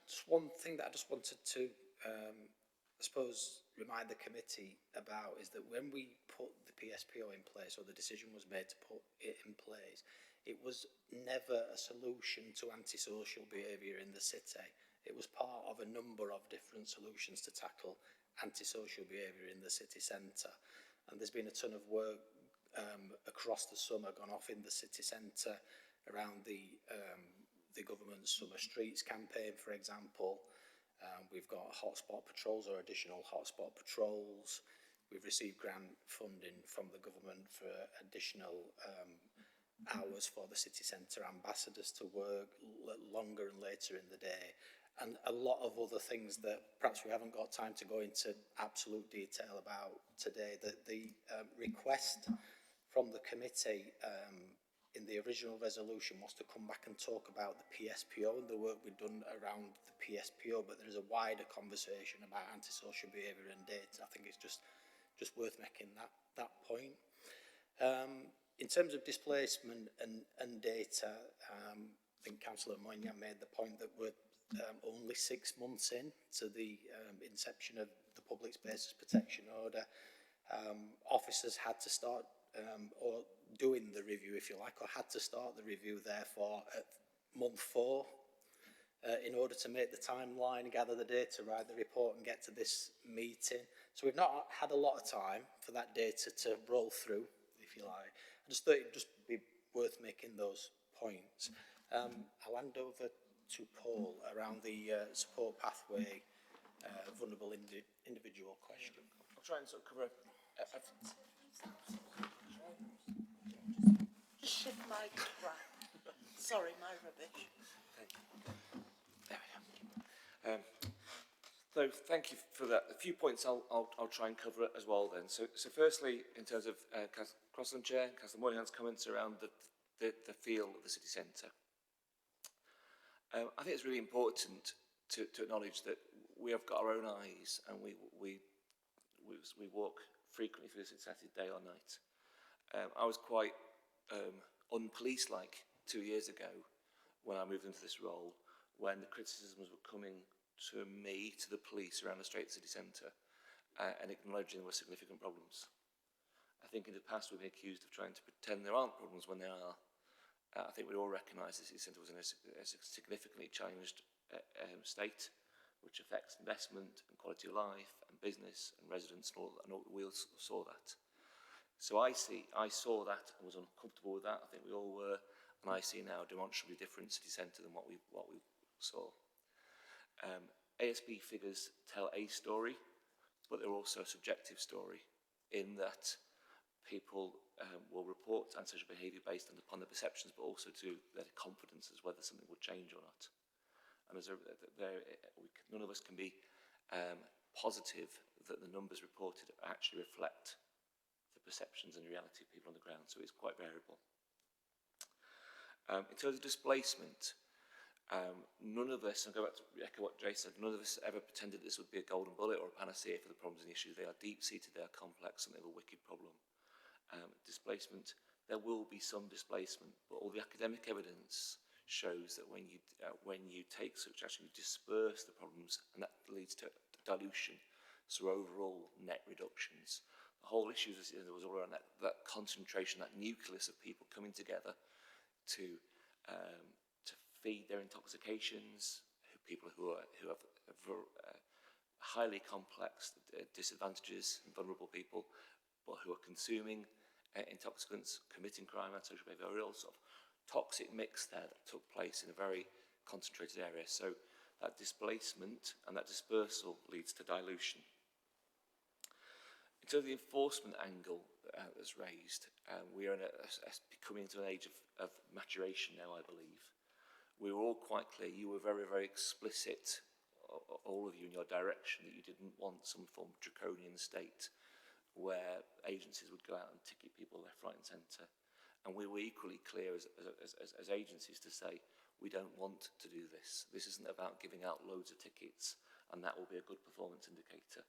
just one thing that I just wanted to, I suppose, remind the committee about is that when we put the PSPO in place, or the decision was made to put it in place, it was never a solution to antisocial behaviour in the city. It was part of a number of different solutions to tackle antisocial behaviour in the city centre. And there's been a ton of work across the summer gone off in the city centre around the government's Summer Streets campaign, for example. We've got hotspot patrols or additional hotspot patrols. We've received grant funding from the government for additional hours for the city centre ambassadors to work longer and later in the day, and a lot of other things that perhaps we haven't got time to go into absolute detail about today. That the request from the committee in the original resolution was to come back and talk about the PSPO and the work we've done around the PSPO, but there is a wider conversation about antisocial behaviour and data. I think it's just worth making that point. In terms of displacement and data, I think Councillor Moynihan made the point that we're only 6 months in to the inception of the Public Spaces Protection Order. Officers had to start or doing the review, if you like, or had to start the review therefore at month 4 in order to make the timeline, gather the data, write the report and get to this meeting. So we've not had a lot of time for that data to roll through, if you like. I just thought it'd just be worth making those points. I'll hand over to Paul around the support pathway vulnerable individual question. I'll try and sort of cover Just shift my crap. Sorry, my rubbish. There we go. So thank you for that. A few points I'll try and cover it as well then. So firstly, in terms of Councillor Chair, Councillor Moynihan's comments around the feel of the city centre. I think it's really important to acknowledge that we have got our own eyes and we walk frequently through the city centre day or night. I was quite unpolice-like 2 years ago when I moved into this role, when the criticisms were coming to me, to the police around the Strait City Centre, and acknowledging there were significant problems. I think in the past we've been accused of trying to pretend there aren't problems when there are. I think we all recognise the city centre was in a significantly challenged state, which affects investment and quality of life and business and residents, and all we all saw that. So I saw that and was uncomfortable with that. I think we all were, and I see now a demonstrably different city centre than what we saw. ASB figures tell a story, but they're also a subjective story in that people will report antisocial behaviour based upon their perceptions, but also to their confidence as whether something will change or not. And none of us can be positive that the numbers reported actually reflect the perceptions and reality of people on the ground, so it's quite variable. In terms of displacement, none of us, and go back to echo what Jay said, none of us ever pretended this would be a golden bullet or a panacea for the problems and issues. They are deep-seated, they are complex, and they have a wicked problem. Displacement, there will be some displacement, but all the academic evidence shows that when you take such action, you disperse the problems, and that leads to dilution, so overall net reductions. The whole issue was all around that concentration, that nucleus of people coming together to feed their intoxications, people who have highly complex disadvantages and vulnerable people, but who are consuming intoxicants, committing crime, and social behaviour, a real sort of toxic mix there that took place in a very concentrated area. So that displacement and that dispersal leads to dilution. In terms of the enforcement angle that's raised, we are coming into an age of maturation now, I believe. We were all quite clear, you were very, very explicit, all of you in your direction, that you didn't want some form of draconian state where agencies would go out and ticket people left, right and centre. And we were equally clear as agencies to say, we don't want to do this. This isn't about giving out loads of tickets, and that will be a good performance indicator.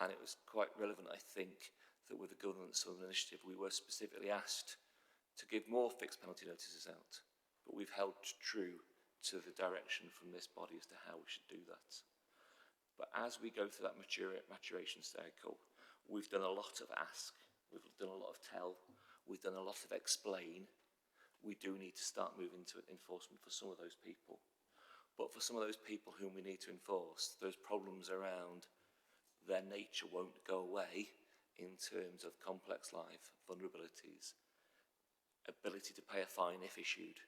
And it was quite relevant, I think, that with the Government Southern Initiative, we were specifically asked to give more fixed penalty notices out. But we've held true to the direction from this body as to how we should do that. But as we go through that maturation cycle, we've done a lot of ask, we've done a lot of tell, we've done a lot of explain. We do need to start moving to enforcement for some of those people. But for some of those people whom we need to enforce, those problems around their nature won't go away in terms of complex life, vulnerabilities, ability to pay a fine if issued.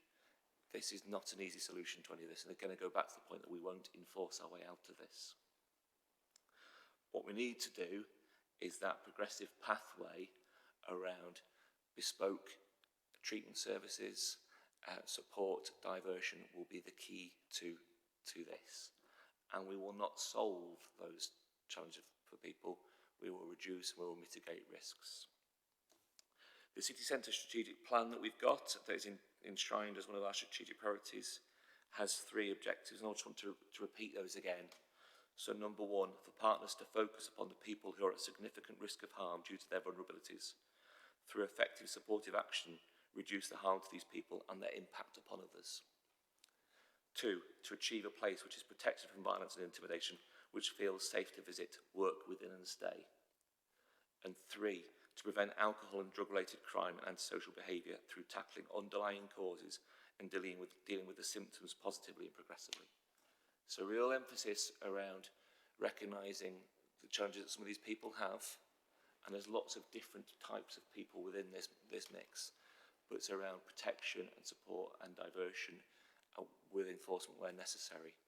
This is not an easy solution to any of this, and they're going to go back to the point that we won't enforce our way out of this. What we need to do is that progressive pathway around bespoke treatment services, support, diversion will be the key to this. And we will not solve those challenges for people, we will reduce and we will mitigate risks. The city centre strategic plan that we've got, that is enshrined as one of our strategic priorities, has 3 objectives, and I just want to repeat those again. So number 1, for partners to focus upon the people who are at significant risk of harm due to their vulnerabilities. Through effective supportive action, reduce the harm to these people and their impact upon others. 2, to achieve a place which is protected from violence and intimidation, which feels safe to visit, work within and stay. And 3, to prevent alcohol and drug-related crime and antisocial behaviour through tackling underlying causes and dealing with the symptoms positively and progressively. So real emphasis around recognising the challenges that some of these people have, and there's lots of different types of people within this mix, but it's around protection and support and diversion with enforcement where necessary.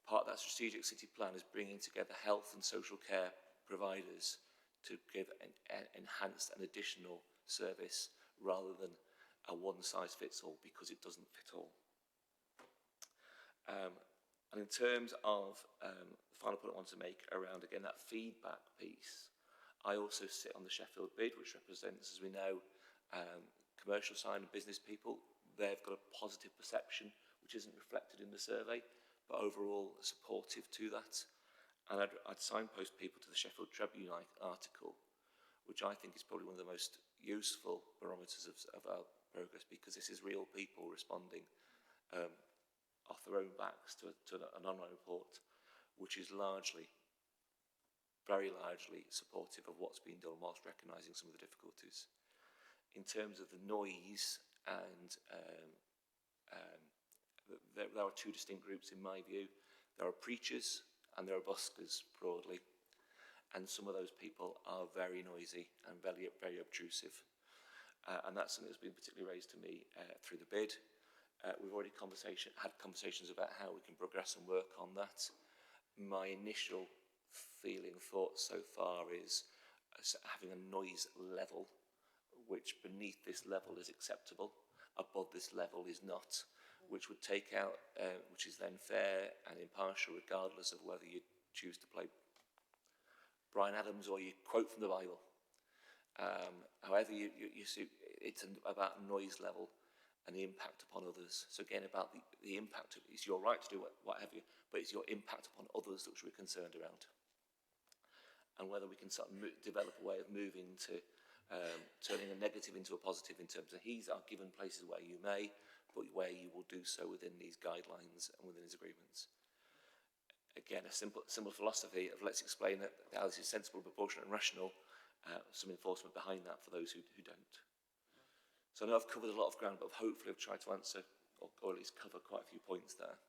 Part of that strategic city plan is bringing together health and social care providers to give an enhanced and additional service rather than a one-size-fits-all, because it doesn't fit all. And in terms of the final point I want to make around, again, that feedback piece, I also sit on the Sheffield bid, which represents, as we know, commercial side and business people. They've got a positive perception, which isn't reflected in the survey, but overall supportive to that. And I'd signpost people to the Sheffield Tribune article, which I think is probably one of the most useful barometers of our progress, because this is real people responding off their own backs to an online report, which is very largely supportive of what's been done whilst recognising some of the difficulties. In terms of the noise, and there are 2 distinct groups in my view. There are preachers and there are buskers broadly, and some of those people are very noisy and very, very obtrusive. And that's something that's been particularly raised to me through the bid. We've already had conversations about how we can progress and work on that. My initial feeling, thought so far is having a noise level, which beneath this level is acceptable, above this level is not, which would take out, which is then fair and impartial regardless of whether you choose to play Bryan Adams or you quote from the Bible. However, you see, it's about noise level and the impact upon others. So again, about the impact, it's your right to do whatever, but it's your impact upon others that we're concerned around. And whether we can sort of develop a way of moving to turning a negative into a positive in terms of these are given places where you may, but where you will do so within these guidelines and within these agreements. Again, a simple philosophy of let's explain that how this is sensible, proportionate and rational, some enforcement behind that for those who don't. So I know I've covered a lot of ground, but hopefully I've tried to answer or at least cover quite a few points there.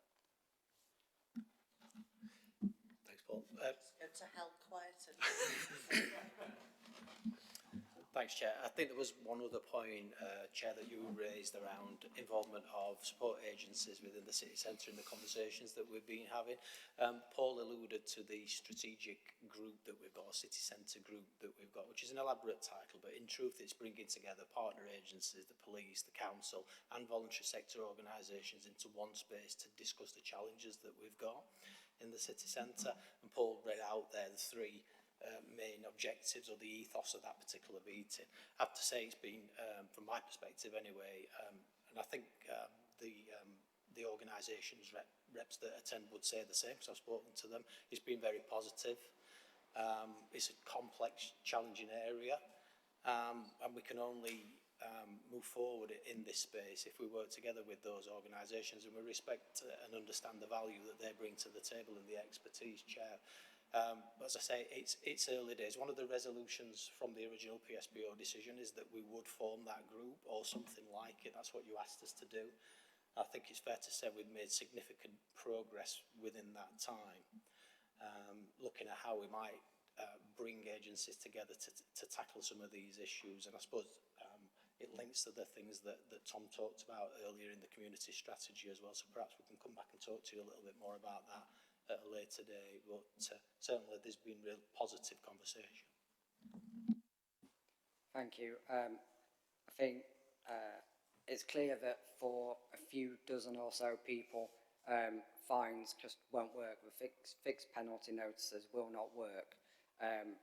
Thanks, Paul. Go to hell quieter. Thanks, Chair. I think there was one other point, Chair, that you raised around involvement of support agencies within the city centre in the conversations that we've been having. Paul alluded to the strategic group that we've got, or city centre group that we've got, which is an elaborate title, but in truth it's bringing together partner agencies, the police, the council and voluntary sector organisations into one space to discuss the challenges that we've got in the city centre. And Paul read out there the three main objectives or the ethos of that particular meeting. I have to say it's been, from my perspective anyway, and I think the organisations reps that attend would say the same, because I've spoken to them. It's been very positive. It's a complex, challenging area, and we can only move forward in this space if we work together with those organisations and we respect and understand the value that they bring to the table and the expertise, Chair. As I say, it's early days. One of the resolutions from the original PSPO decision is that we would form that group or something like it. That's what you asked us to do. I think it's fair to say we've made significant progress within that time, looking at how we might bring agencies together to tackle some of these issues. And I suppose it links to the things that Tom talked about earlier in the community strategy as well. So perhaps we can come back and talk to you a little bit more about that at a later day, but certainly there's been real positive conversation. Thank you. I think it's clear that for a few dozen or so people, fines just won't work. The fixed penalty notices will not work. And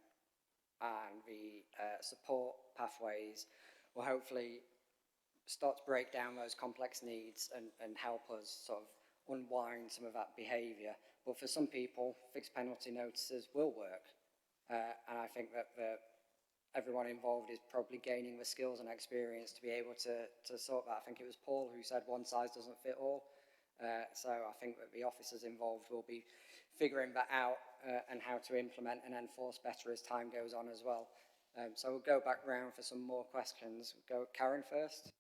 the support pathways will hopefully start to break down those complex needs and help us sort of unwind some of that behaviour. But for some people, fixed penalty notices will work. And I think that everyone involved is probably gaining the skills and experience to be able to sort that. I think it was Paul who said one size doesn't fit all. So I think that the officers involved will be figuring that out and how to implement and enforce better as time goes on as well. So we'll go back round for some more questions. We'll go Karen first.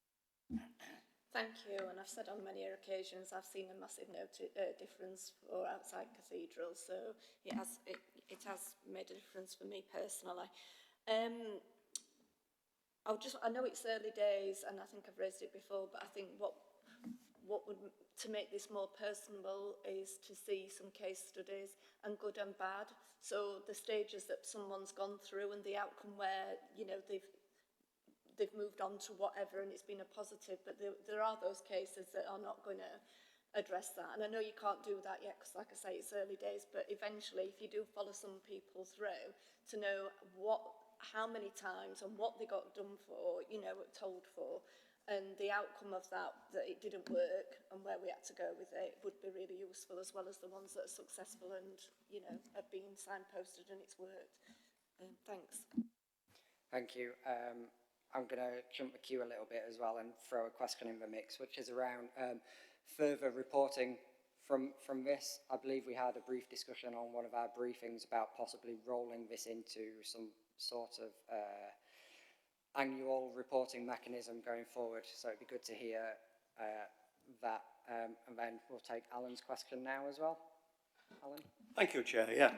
Thank you, and I've said on many occasions I've seen a massive difference for outside cathedrals, so it has made a difference for me personally. I know it's early days, and I think I've raised it before, but I think what would to make this more personable is to see some case studies, and good and bad. So the stages that someone's gone through and the outcome where they've moved on to whatever and it's been a positive, but there are those cases that are not going to address that. And I know you can't do that yet because, like I say, it's early days, but eventually if you do follow some people through to know how many times and what they got done for, told for, and the outcome of that it didn't work and where we had to go with it would be really useful, as well as the ones that are successful and have been signposted and it's worked. Thanks. Thank you. I'm going to jump the queue a little bit as well and throw a question in the mix, which is around further reporting from this. I believe we had a brief discussion on one of our briefings about possibly rolling this into some sort of annual reporting mechanism going forward. So it'd be good to hear that. And then we'll take Alan's question now as well. Alan? Thank you, Chair. Yeah.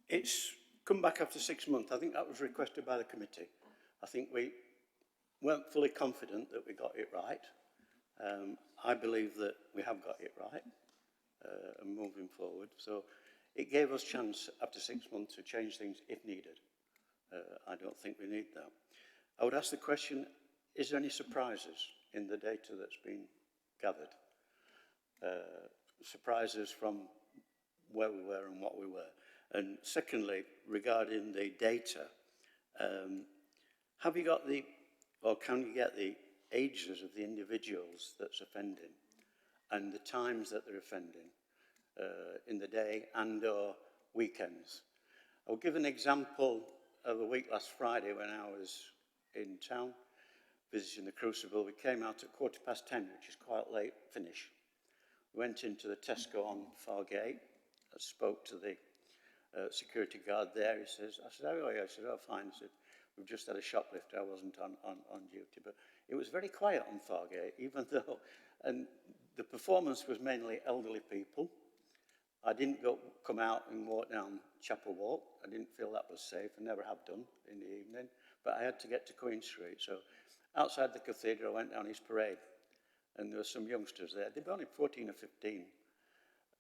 It's come back after 6 months. I think that was requested by the committee. I think we weren't fully confident that we got it right. I believe that we have got it right. and moving forward. So it gave us chance after 6 months to change things if needed. I don't think we need that. I would ask the question, is there any surprises in the data that's been gathered? Surprises from where we were and what we were. And secondly, regarding the data, have you got the, or can you get the ages of the individuals that's offending and the times that they're offending in the day and or weekends? I'll give an example of a week last Friday when I was in town visiting the Crucible. We came out at 10:15, which is quite late finish. We went into the Tesco on Fargate. I spoke to the security guard there. He says, I said, how are you? I said, oh, fine. He said, we've just had a shoplifter. I wasn't on duty. But it was very quiet on Fargate, even though, and the performance was mainly elderly people. I didn't come out and walk down Chapel Walk. I didn't feel that was safe. I never have done in the evening. But I had to get to Queen Street. So outside the cathedral, I went down East Parade. And there were some youngsters there. They were only 14 or 15.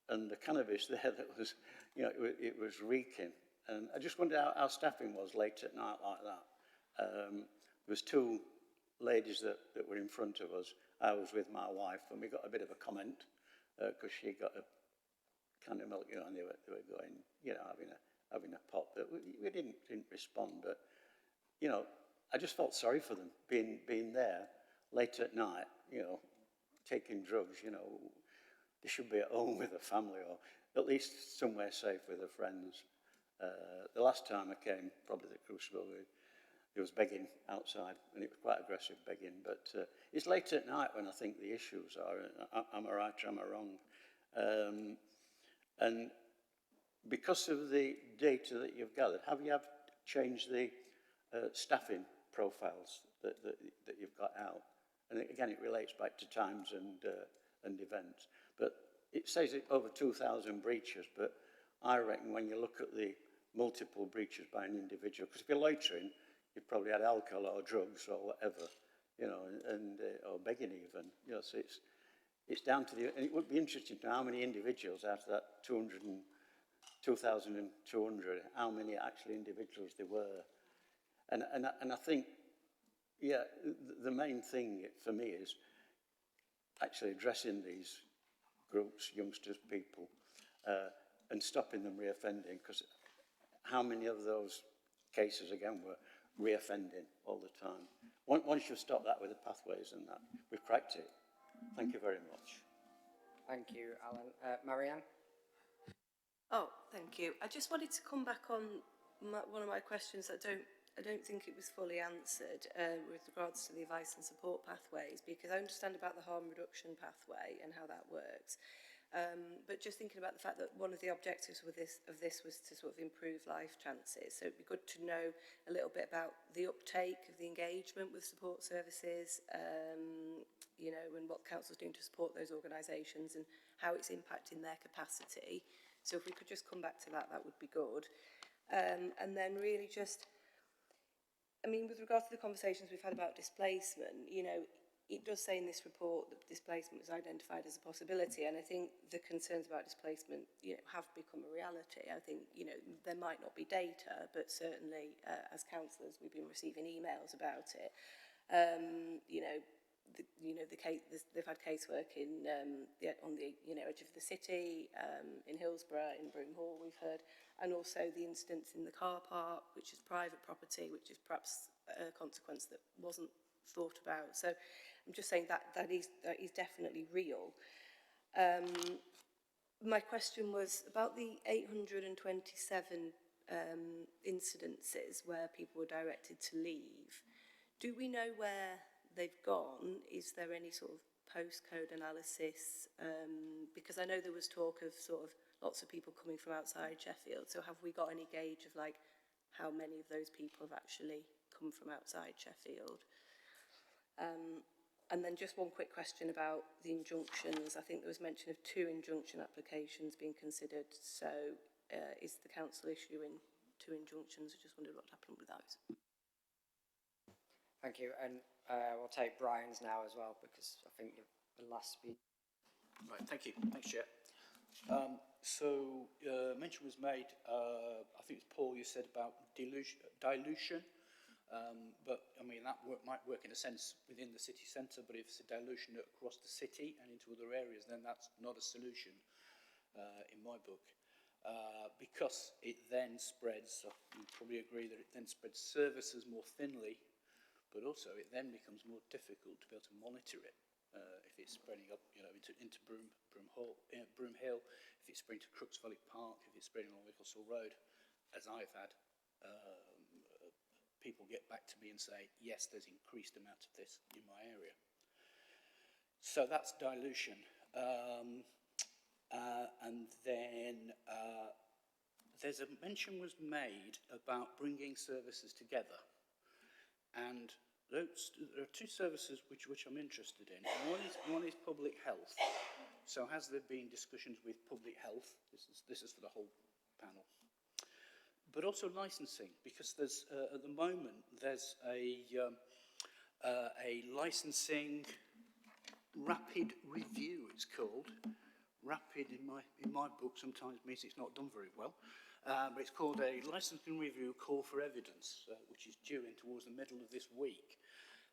And the cannabis there that was, you know, it was reeking. And I just wondered how staffing was late at night like that. There was two ladies that were in front of us. I was with my wife, and we got a bit of a comment because she got a can of milk, you know, and they were going, you know, having a pop. But we didn't respond. But you know, I just felt sorry for them being there late at night, you know, taking drugs. You know, they should be at home with a family or at least somewhere safe with their friends. The last time I came, probably the Crucible, there was begging outside, and it was quite aggressive begging. But it's late at night when I think the issues are. Am I right or am I wrong? And because of the data that you've gathered, have you changed the staffing profiles that you've got out? And again, it relates back to times and events. But it says it over 2,000 breaches, but I reckon when you look at the multiple breaches by an individual, because if you're loitering, you've probably had alcohol or drugs or whatever, you know, and or begging even, you know, so it's down to the, and it would be interesting to know how many individuals out of that 2,200, how many actually individuals there were. And I think, yeah, the main thing for me is actually addressing these groups, youngsters, people, and stopping them reoffending, because how many of those cases, again, were reoffending all the time? Once you stop that with the pathways and that, we've cracked it. Thank you very much. Thank you, Alan. Marianne? Oh, thank you. I just wanted to come back on one of my questions that I don't think it was fully answered with regards to the advice and support pathways, because I understand about the harm reduction pathway and how that works. But just thinking about the fact that one of the objectives of this was to sort of improve life chances. So it'd be good to know a little bit about the uptake of the engagement with support services, you know, and what council's doing to support those organisations and how it's impacting their capacity. So if we could just come back to that, that would be good. And then really just, I mean, with regard to the conversations we've had about displacement, you know, it does say in this report that displacement was identified as a possibility, and I think the concerns about displacement, you know, have become a reality. I think, you know, there might not be data, but certainly as councillors we've been receiving emails about it. You know, they've had casework in on the edge of the city, in Hillsborough, in Broome Hall we've heard, and also the incidents in the car park, which is private property, which is perhaps a consequence that wasn't thought about. So I'm just saying that is definitely real. My question was about the 827 incidences where people were directed to leave. Do we know where they've gone? Is there any sort of postcode analysis? Because I know there was talk of sort of lots of people coming from outside Sheffield. So have we got any gauge of like how many of those people have actually come from outside Sheffield? And then just one quick question about the injunctions. I think there was mention of 2 injunction applications being considered. So is the council issuing 2 injunctions? I just wondered what happened with those. Thank you. And we'll take Brian's now as well, because I think you're the last speaker. Right, thank you. Thanks, Chair. Mention was made, I think it's Paul, you said about dilution. But I mean, that might work in a sense within the city centre, but if it's a dilution across the city and into other areas, then that's not a solution in my book. Because it then spreads, you probably agree that it then spreads services more thinly, but also it then becomes more difficult to be able to monitor it. If it's spreading up, into Broom Hill, if it's spreading to Crooks Valley Park, if it's spreading on Wicklesall Road, as I've had, people get back to me and say, yes, there's increased amount of this in my area. So that's dilution. And then there's a mention was made about bringing services together. And there are two services which I'm interested in. One is public health. So has there been discussions with public health? This is for the whole panel. But also licensing, because there's at the moment there's a licensing rapid review. It's called rapid in my book. Sometimes means it's not done very well, but it's called a licensing review call for evidence, which is due in towards the middle of this week.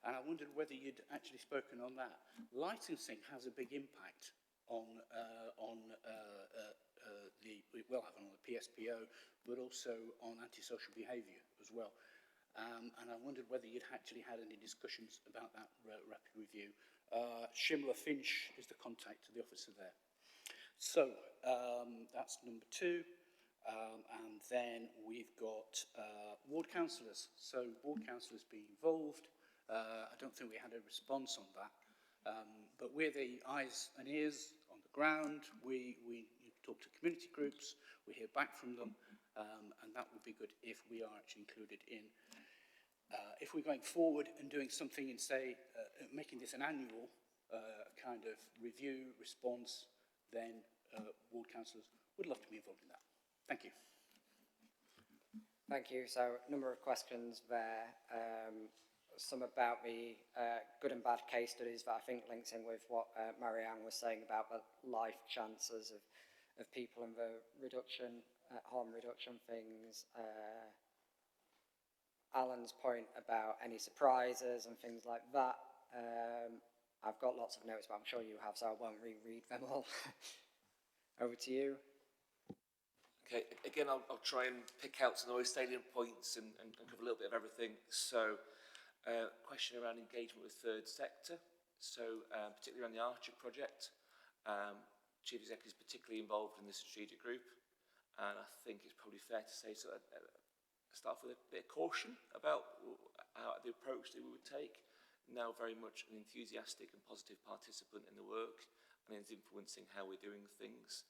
And I wondered whether you'd actually spoken on that. Licensing has a big impact on it will have on the PSPO, but also on antisocial behaviour as well. And I wondered whether you'd actually had any discussions about that rapid review. Shimla Finch is the contact to the officer there. So that's number two. And then we've got ward councillors. So ward councillors being involved. I don't think we had a response on that. But we're the eyes and ears on the ground. We talk to community groups, we hear back from them, and that would be good if we are actually included in. If we're going forward and doing something and say, making this an annual kind of review, response, then ward councillors would love to be involved in that. Thank you. Thank you. So a number of questions there. Some about the good and bad case studies that I think links in with what Marianne was saying about the life chances of people and the reduction, harm reduction things. Alan's point about any surprises and things like that. I've got lots of notes, but I'm sure you have, so I won't reread them all. Over to you. Okay, again, I'll try and pick out some of those salient points and cover a little bit of everything. So, question around engagement with third sector. So, particularly around the Archer project. Chief Executive is particularly involved in the strategic group, and I think it's probably fair to say, so start with a bit of caution about the approach that we would take. Now very much an enthusiastic and positive participant in the work, and is influencing how we're doing things.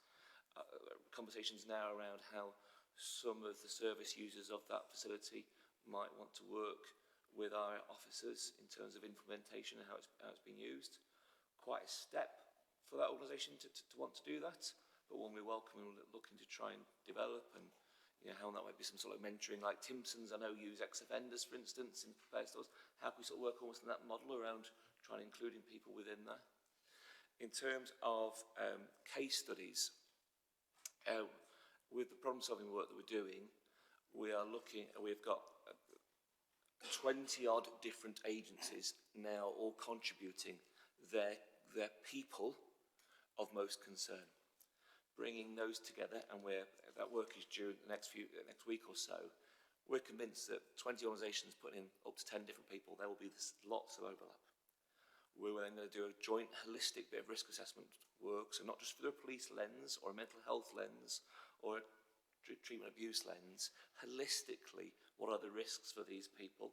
Conversations now around how some of the service users of that facility might want to work with our officers in terms of implementation and how it's being used. Quite a step for that organisation to want to do that, but one we're welcoming, looking to try and develop, and how that might be some sort of mentoring, like Timpson's, I know, use ex-offenders, for instance, in various stores. How can we sort of work almost in that model around trying to including people within there? In terms of case studies, with the problem-solving work that we're doing, we've got 20-odd different agencies now all contributing their people of most concern. Bringing those together, and that work is due the next week or so. We're convinced that 20 organisations putting in up to 10 different people, there will be lots of overlap. We're then going to do a joint holistic bit of risk assessment work, so not just for the police lens or a mental health lens or a treatment abuse lens. Holistically, what are the risks for these people?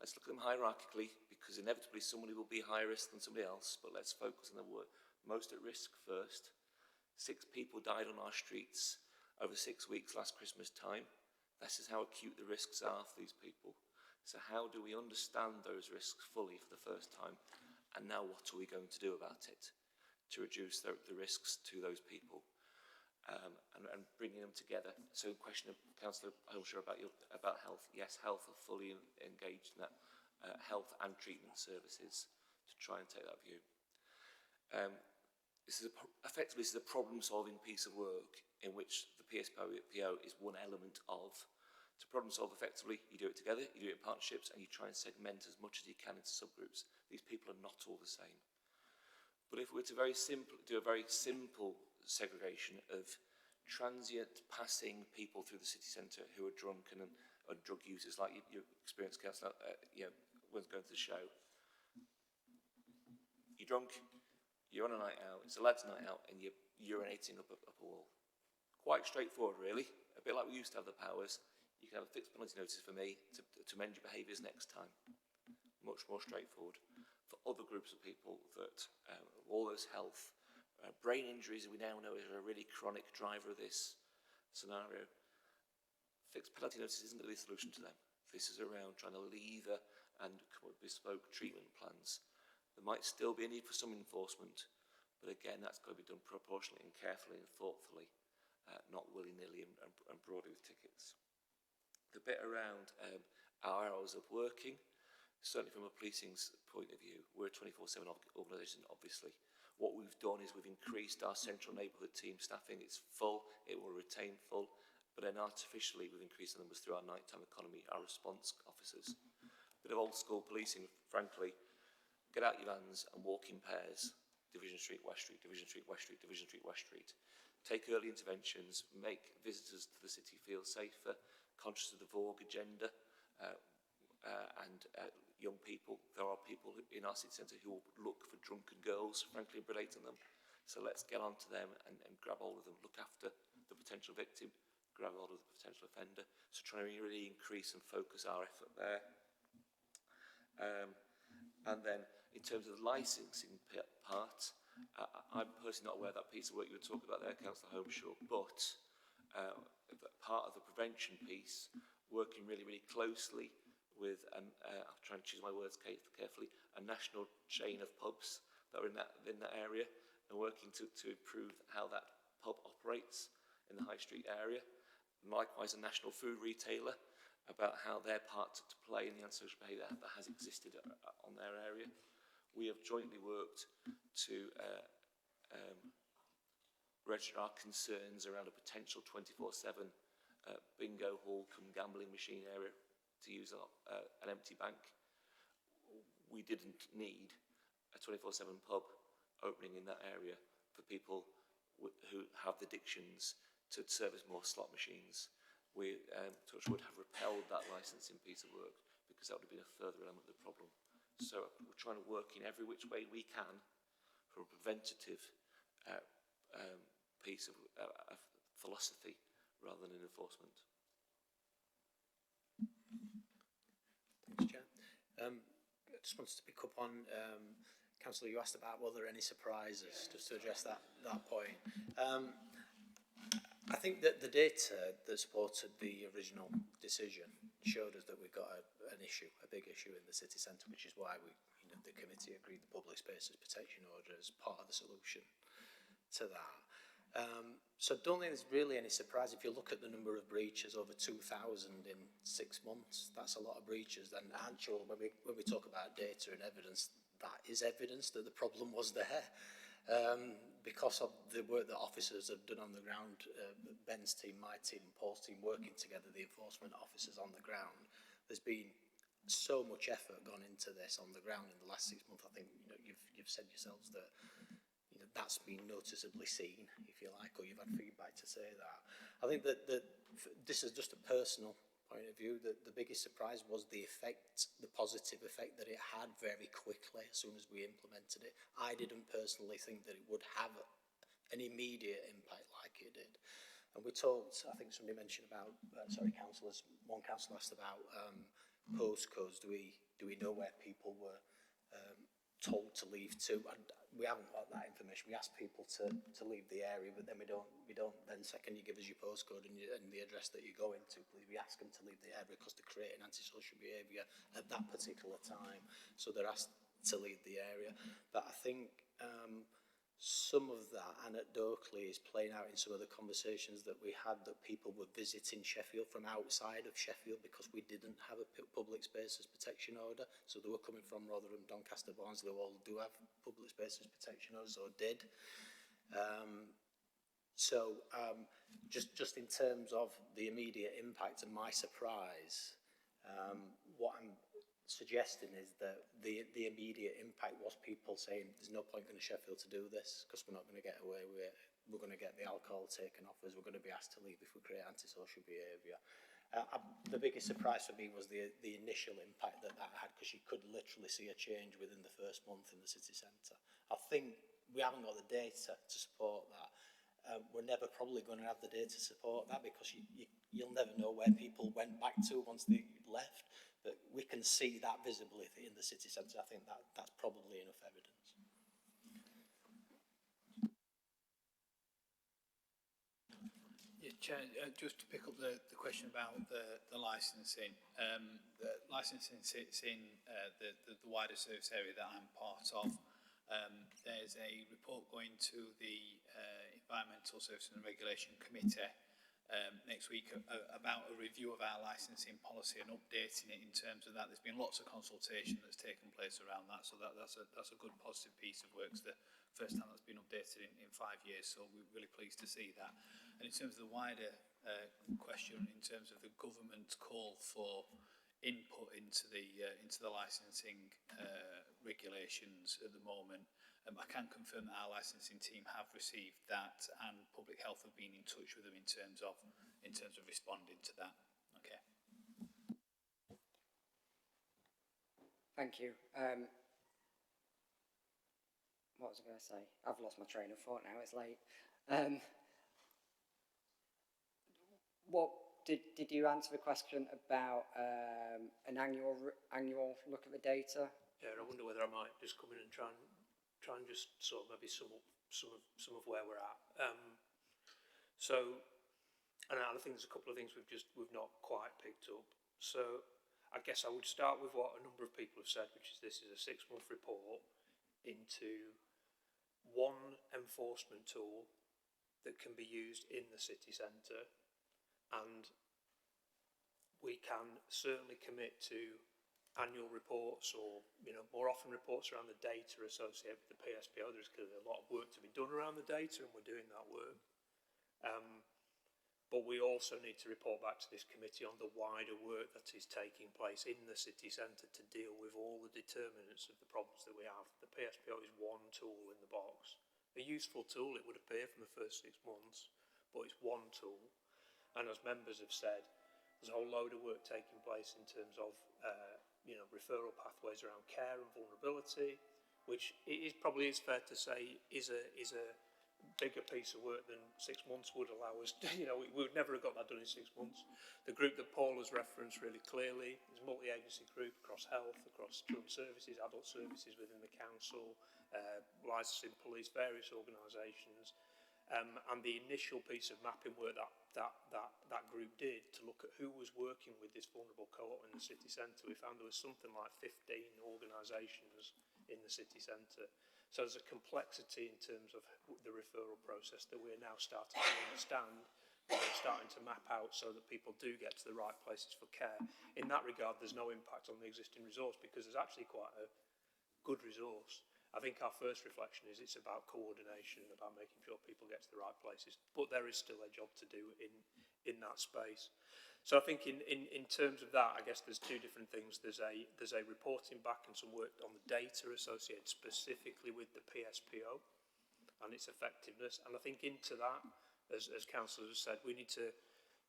Let's look at them hierarchically, because inevitably somebody will be higher risk than somebody else, but let's focus on the most at risk first. 6 people died on our streets over 6 weeks last Christmas time. This is how acute the risks are for these people. So how do we understand those risks fully for the first time? And now what are we going to do about it to reduce the risks to those people? And bringing them together. So question of Councillor Holshaw about health. Yes, health are fully engaged in that. Health and treatment services to try and take that view. effectively this is a problem-solving piece of work in which the PSPO is one element of. To problem solve effectively, you do it together, you do it in partnerships, and you try and segment as much as you can into subgroups. These people are not all the same. But if we were to do a very simple segregation of transient passing people through the city centre who are drunk and drug users, like your experienced counsellor, was going to the show. You're drunk, you're on a night out, it's a lad's night out, and you're urinating up a wall. Quite straightforward, really. A bit like we used to have the powers. You can have a fixed penalty notice for me to mend your behaviours next time. Much more straightforward. For other groups of people that all those health, brain injuries we now know is a really chronic driver of this scenario, fixed penalty notice isn't going to be the solution to them. This is around trying to lever and come up with bespoke treatment plans. There might still be a need for some enforcement, but again, that's got to be done proportionally and carefully and thoughtfully, not willy-nilly and broadly with tickets. The bit around our hours of working, certainly from a policing's point of view, we're a 24/7 organisation, obviously. What we've done is we've increased our central neighbourhood team staffing. It's full, it will retain full, but then artificially we've increased the numbers through our nighttime economy, our response officers. Bit of old school policing, frankly. Get out your vans and walk in pairs. Division Street, West Street, Division Street, West Street, Division Street, West Street. Take early interventions, make visitors to the city feel safer, conscious of the Vogue agenda and young people. There are people in our city centre who will look for drunken girls, frankly, and relate to them. So let's get on to them and grab hold of them, look after the potential victim, grab hold of the potential offender. So trying to really increase and focus our effort there. And then in terms of the licensing part, I'm personally not aware of that piece of work you were talking about there, Councillor Holmeshaw, but part of the prevention piece, working really, really closely with, I'm trying to choose my words carefully, a national chain of pubs that are in that area, and working to improve how that pub operates in the high street area. And likewise, a national food retailer, about how their part to play in the antisocial behaviour that has existed on their area. We have jointly worked to register our concerns around a potential 24/7 bingo hall cum gambling machine area, to use an empty bank. We didn't need a 24/7 pub opening in that area for people who have the addictions to service more slot machines. We would have repelled that licensing piece of work because that would have been a further element of the problem. So we're trying to work in every which way we can for a preventative piece of philosophy rather than an enforcement. Thanks, Chair. I just wanted to pick up on, Councillor, you asked about were there any surprises, just to address that point. I think that the data that supported the original decision showed us that we've got an issue, a big issue in the city centre, which is why the committee agreed the public spaces protection order as part of the solution to that. So I don't think there's really any surprise. If you look at the number of breaches, over 2,000 in 6 months, that's a lot of breaches. And actually, when we talk about data and evidence, that is evidence that the problem was there. Because of the work that officers have done on the ground, Ben's team, my team, Paul's team working together, the enforcement officers on the ground, there's been so much effort gone into this on the ground in the last 6 months. I think you've said yourselves that that's been noticeably seen, if you like, or you've had feedback to say that. I think that this is just a personal point of view, that the biggest surprise was the effect, the positive effect that it had very quickly as soon as we implemented it. I didn't personally think that it would have an immediate impact like it did. And we talked, I think somebody mentioned about, councillors, one councillor asked about postcodes. Do we know where people were told to leave to? And we haven't got that information. We ask people to leave the area, but then we don't then say, can you give us your postcode and the address that you're going to, please? We ask them to leave the area because they're creating antisocial behaviour at that particular time. So they're asked to leave the area. But I think some of that anecdotally is playing out in some of the conversations that we had, that people were visiting Sheffield from outside of Sheffield because we didn't have a public spaces protection order. So they were coming from Rotherham, Doncaster, Barnsley, all do have public spaces protection orders, or did. Just in terms of the immediate impact and my surprise, what I'm suggesting is that the immediate impact was people saying there's no point going to Sheffield to do this because we're not going to get away with it. We're going to get the alcohol taken off us. We're going to be asked to leave if we create antisocial behaviour. The biggest surprise for me was the initial impact that had, because you could literally see a change within the first month in the city centre. I think we haven't got the data to support that. We're never probably going to have the data to support that because you'll never know where people went back to once they left. But we can see that visibly in the city centre. I think that's probably enough evidence. Yeah, Chair, just to pick up the question about the licensing. The licensing sits in the wider service area that I'm part of. There's a report going to the Environmental Services and Regulation Committee next week about a review of our licensing policy and updating it in terms of that. There's been lots of consultation that's taken place around that, so that's a good positive piece of work. It's the first time that's been updated in 5 years, so we're really pleased to see that. And in terms of the wider question, in terms of the government's call for input into the licensing regulations at the moment, I can confirm that our licensing team have received that, and Public Health have been in touch with them in terms of responding to that. Okay. Thank you. What was I going to say? I've lost my train of thought now. It's late. What did you answer the question about an annual look at the data? Yeah, I wonder whether I might just come in and try and just sort of maybe sum up some of where we're at. And I think there's a couple of things we've not quite picked up. So I guess I would start with what a number of people have said, which is this is a 6-month report into one enforcement tool that can be used in the city centre, and we can certainly commit to annual reports or, more often reports around the data associated with the PSPO. There's clearly a lot of work to be done around the data, and we're doing that work. But we also need to report back to this committee on the wider work that is taking place in the city centre to deal with all the determinants of the problems that we have. The PSPO is one tool in the box. A useful tool, it would appear, from the first 6 months, but it's one tool. And as members have said, there's a whole load of work taking place in terms of referral pathways around care and vulnerability, which it probably is fair to say is a bigger piece of work than 6 months would allow us. We would never have got that done in 6 months. The group that Paul has referenced really clearly is a multi-agency group across health, across children's services, adult services within the council, licensing police, various organisations. And the initial piece of mapping work that group did to look at who was working with this vulnerable cohort in the city centre, we found there was something like 15 organisations in the city centre. So there's a complexity in terms of the referral process that we're now starting to understand, and we're starting to map out so that people do get to the right places for care. In that regard, there's no impact on the existing resource because there's actually quite a good resource. I think our first reflection is it's about coordination, about making sure people get to the right places, but there is still a job to do in that space. So I think in terms of that, I guess there's two different things. There's a reporting back and some work on the data associated specifically with the PSPO and its effectiveness. And I think into that, as councillors have said, we need to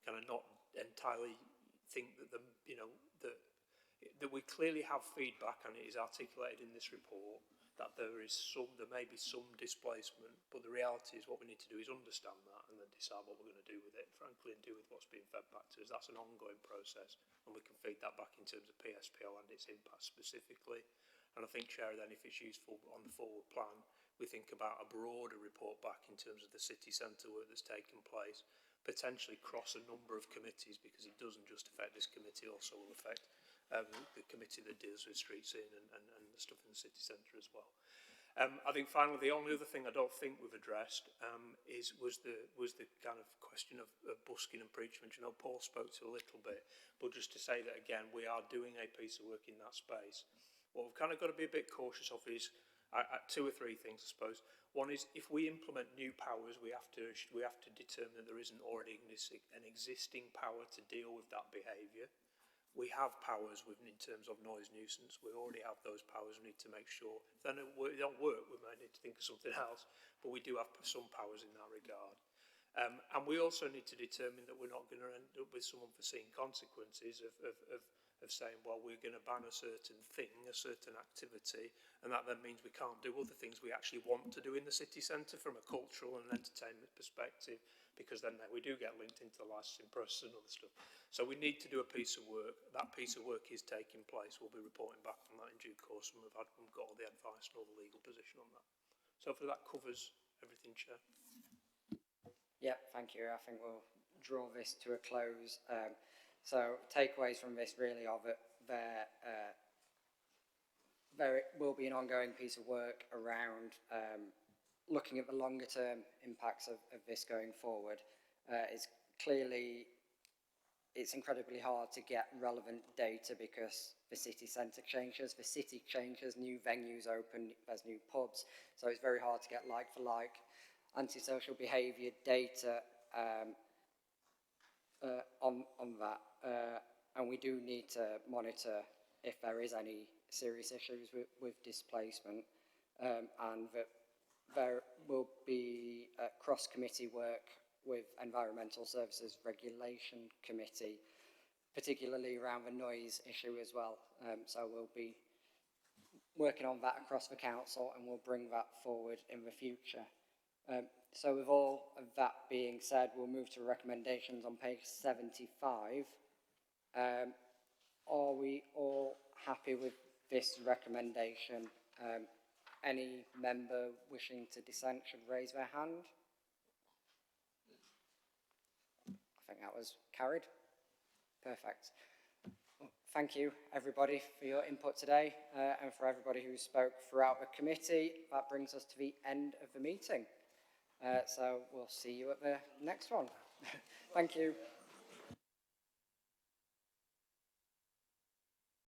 kind of not entirely think that that we clearly have feedback, and it is articulated in this report, that there may be some displacement, but the reality is what we need to do is understand that and then decide what we're going to do with it, frankly, and do with what's being fed back to us. That's an ongoing process, and we can feed that back in terms of PSPO and its impact specifically. And I think, Chair, then if it's useful on the forward plan, we think about a broader report back in terms of the city centre work that's taken place, potentially cross a number of committees, because it doesn't just affect this committee, also will affect the committee that deals with street scene and the stuff in the city centre as well. I think finally the only other thing I don't think we've addressed was the kind of question of busking and preachment. Paul spoke to a little bit, but just to say that again, we are doing a piece of work in that space. What we've kind of got to be a bit cautious of is two or three things, I suppose. One is, if we implement new powers, we have to determine that there isn't already an existing power to deal with that behaviour. We have powers in terms of noise nuisance. We already have those powers. We need to make sure. If they don't work, we might need to think of something else. But we do have some powers in that regard. And we also need to determine that we're not going to end up with some unforeseen consequences of saying, well, we're going to ban a certain thing, a certain activity, and that then means we can't do other things we actually want to do in the city centre from a cultural and entertainment perspective, because then we do get linked into the licensing process and other stuff. So we need to do a piece of work. That piece of work is taking place. We'll be reporting back on that in due course, and we've got all the advice and all the legal position on that. So hopefully that covers everything, Chair. Yeah, thank you. I think we'll draw this to a close. So takeaways from this really are that there will be an ongoing piece of work around looking at the longer term impacts of this going forward. It's incredibly hard to get relevant data because the city centre changes, the city changes, new venues open, there's new pubs, so it's very hard to get like for like antisocial behaviour data on that, and we do need to monitor if there is any serious issues with displacement, and that there will be cross-committee work with Environmental Services Regulation Committee, particularly around the noise issue as well. So we'll be working on that across the council, and we'll bring that forward in the future. So with all of that being said, we'll move to recommendations on page 75. Are we all happy with this recommendation? Any member wishing to dissent should raise their hand. I think that was carried. Perfect. Well, thank you, everybody, for your input today, and for everybody who spoke throughout the committee. That brings us to the end of the meeting. So we'll see you at the next one. Thank you.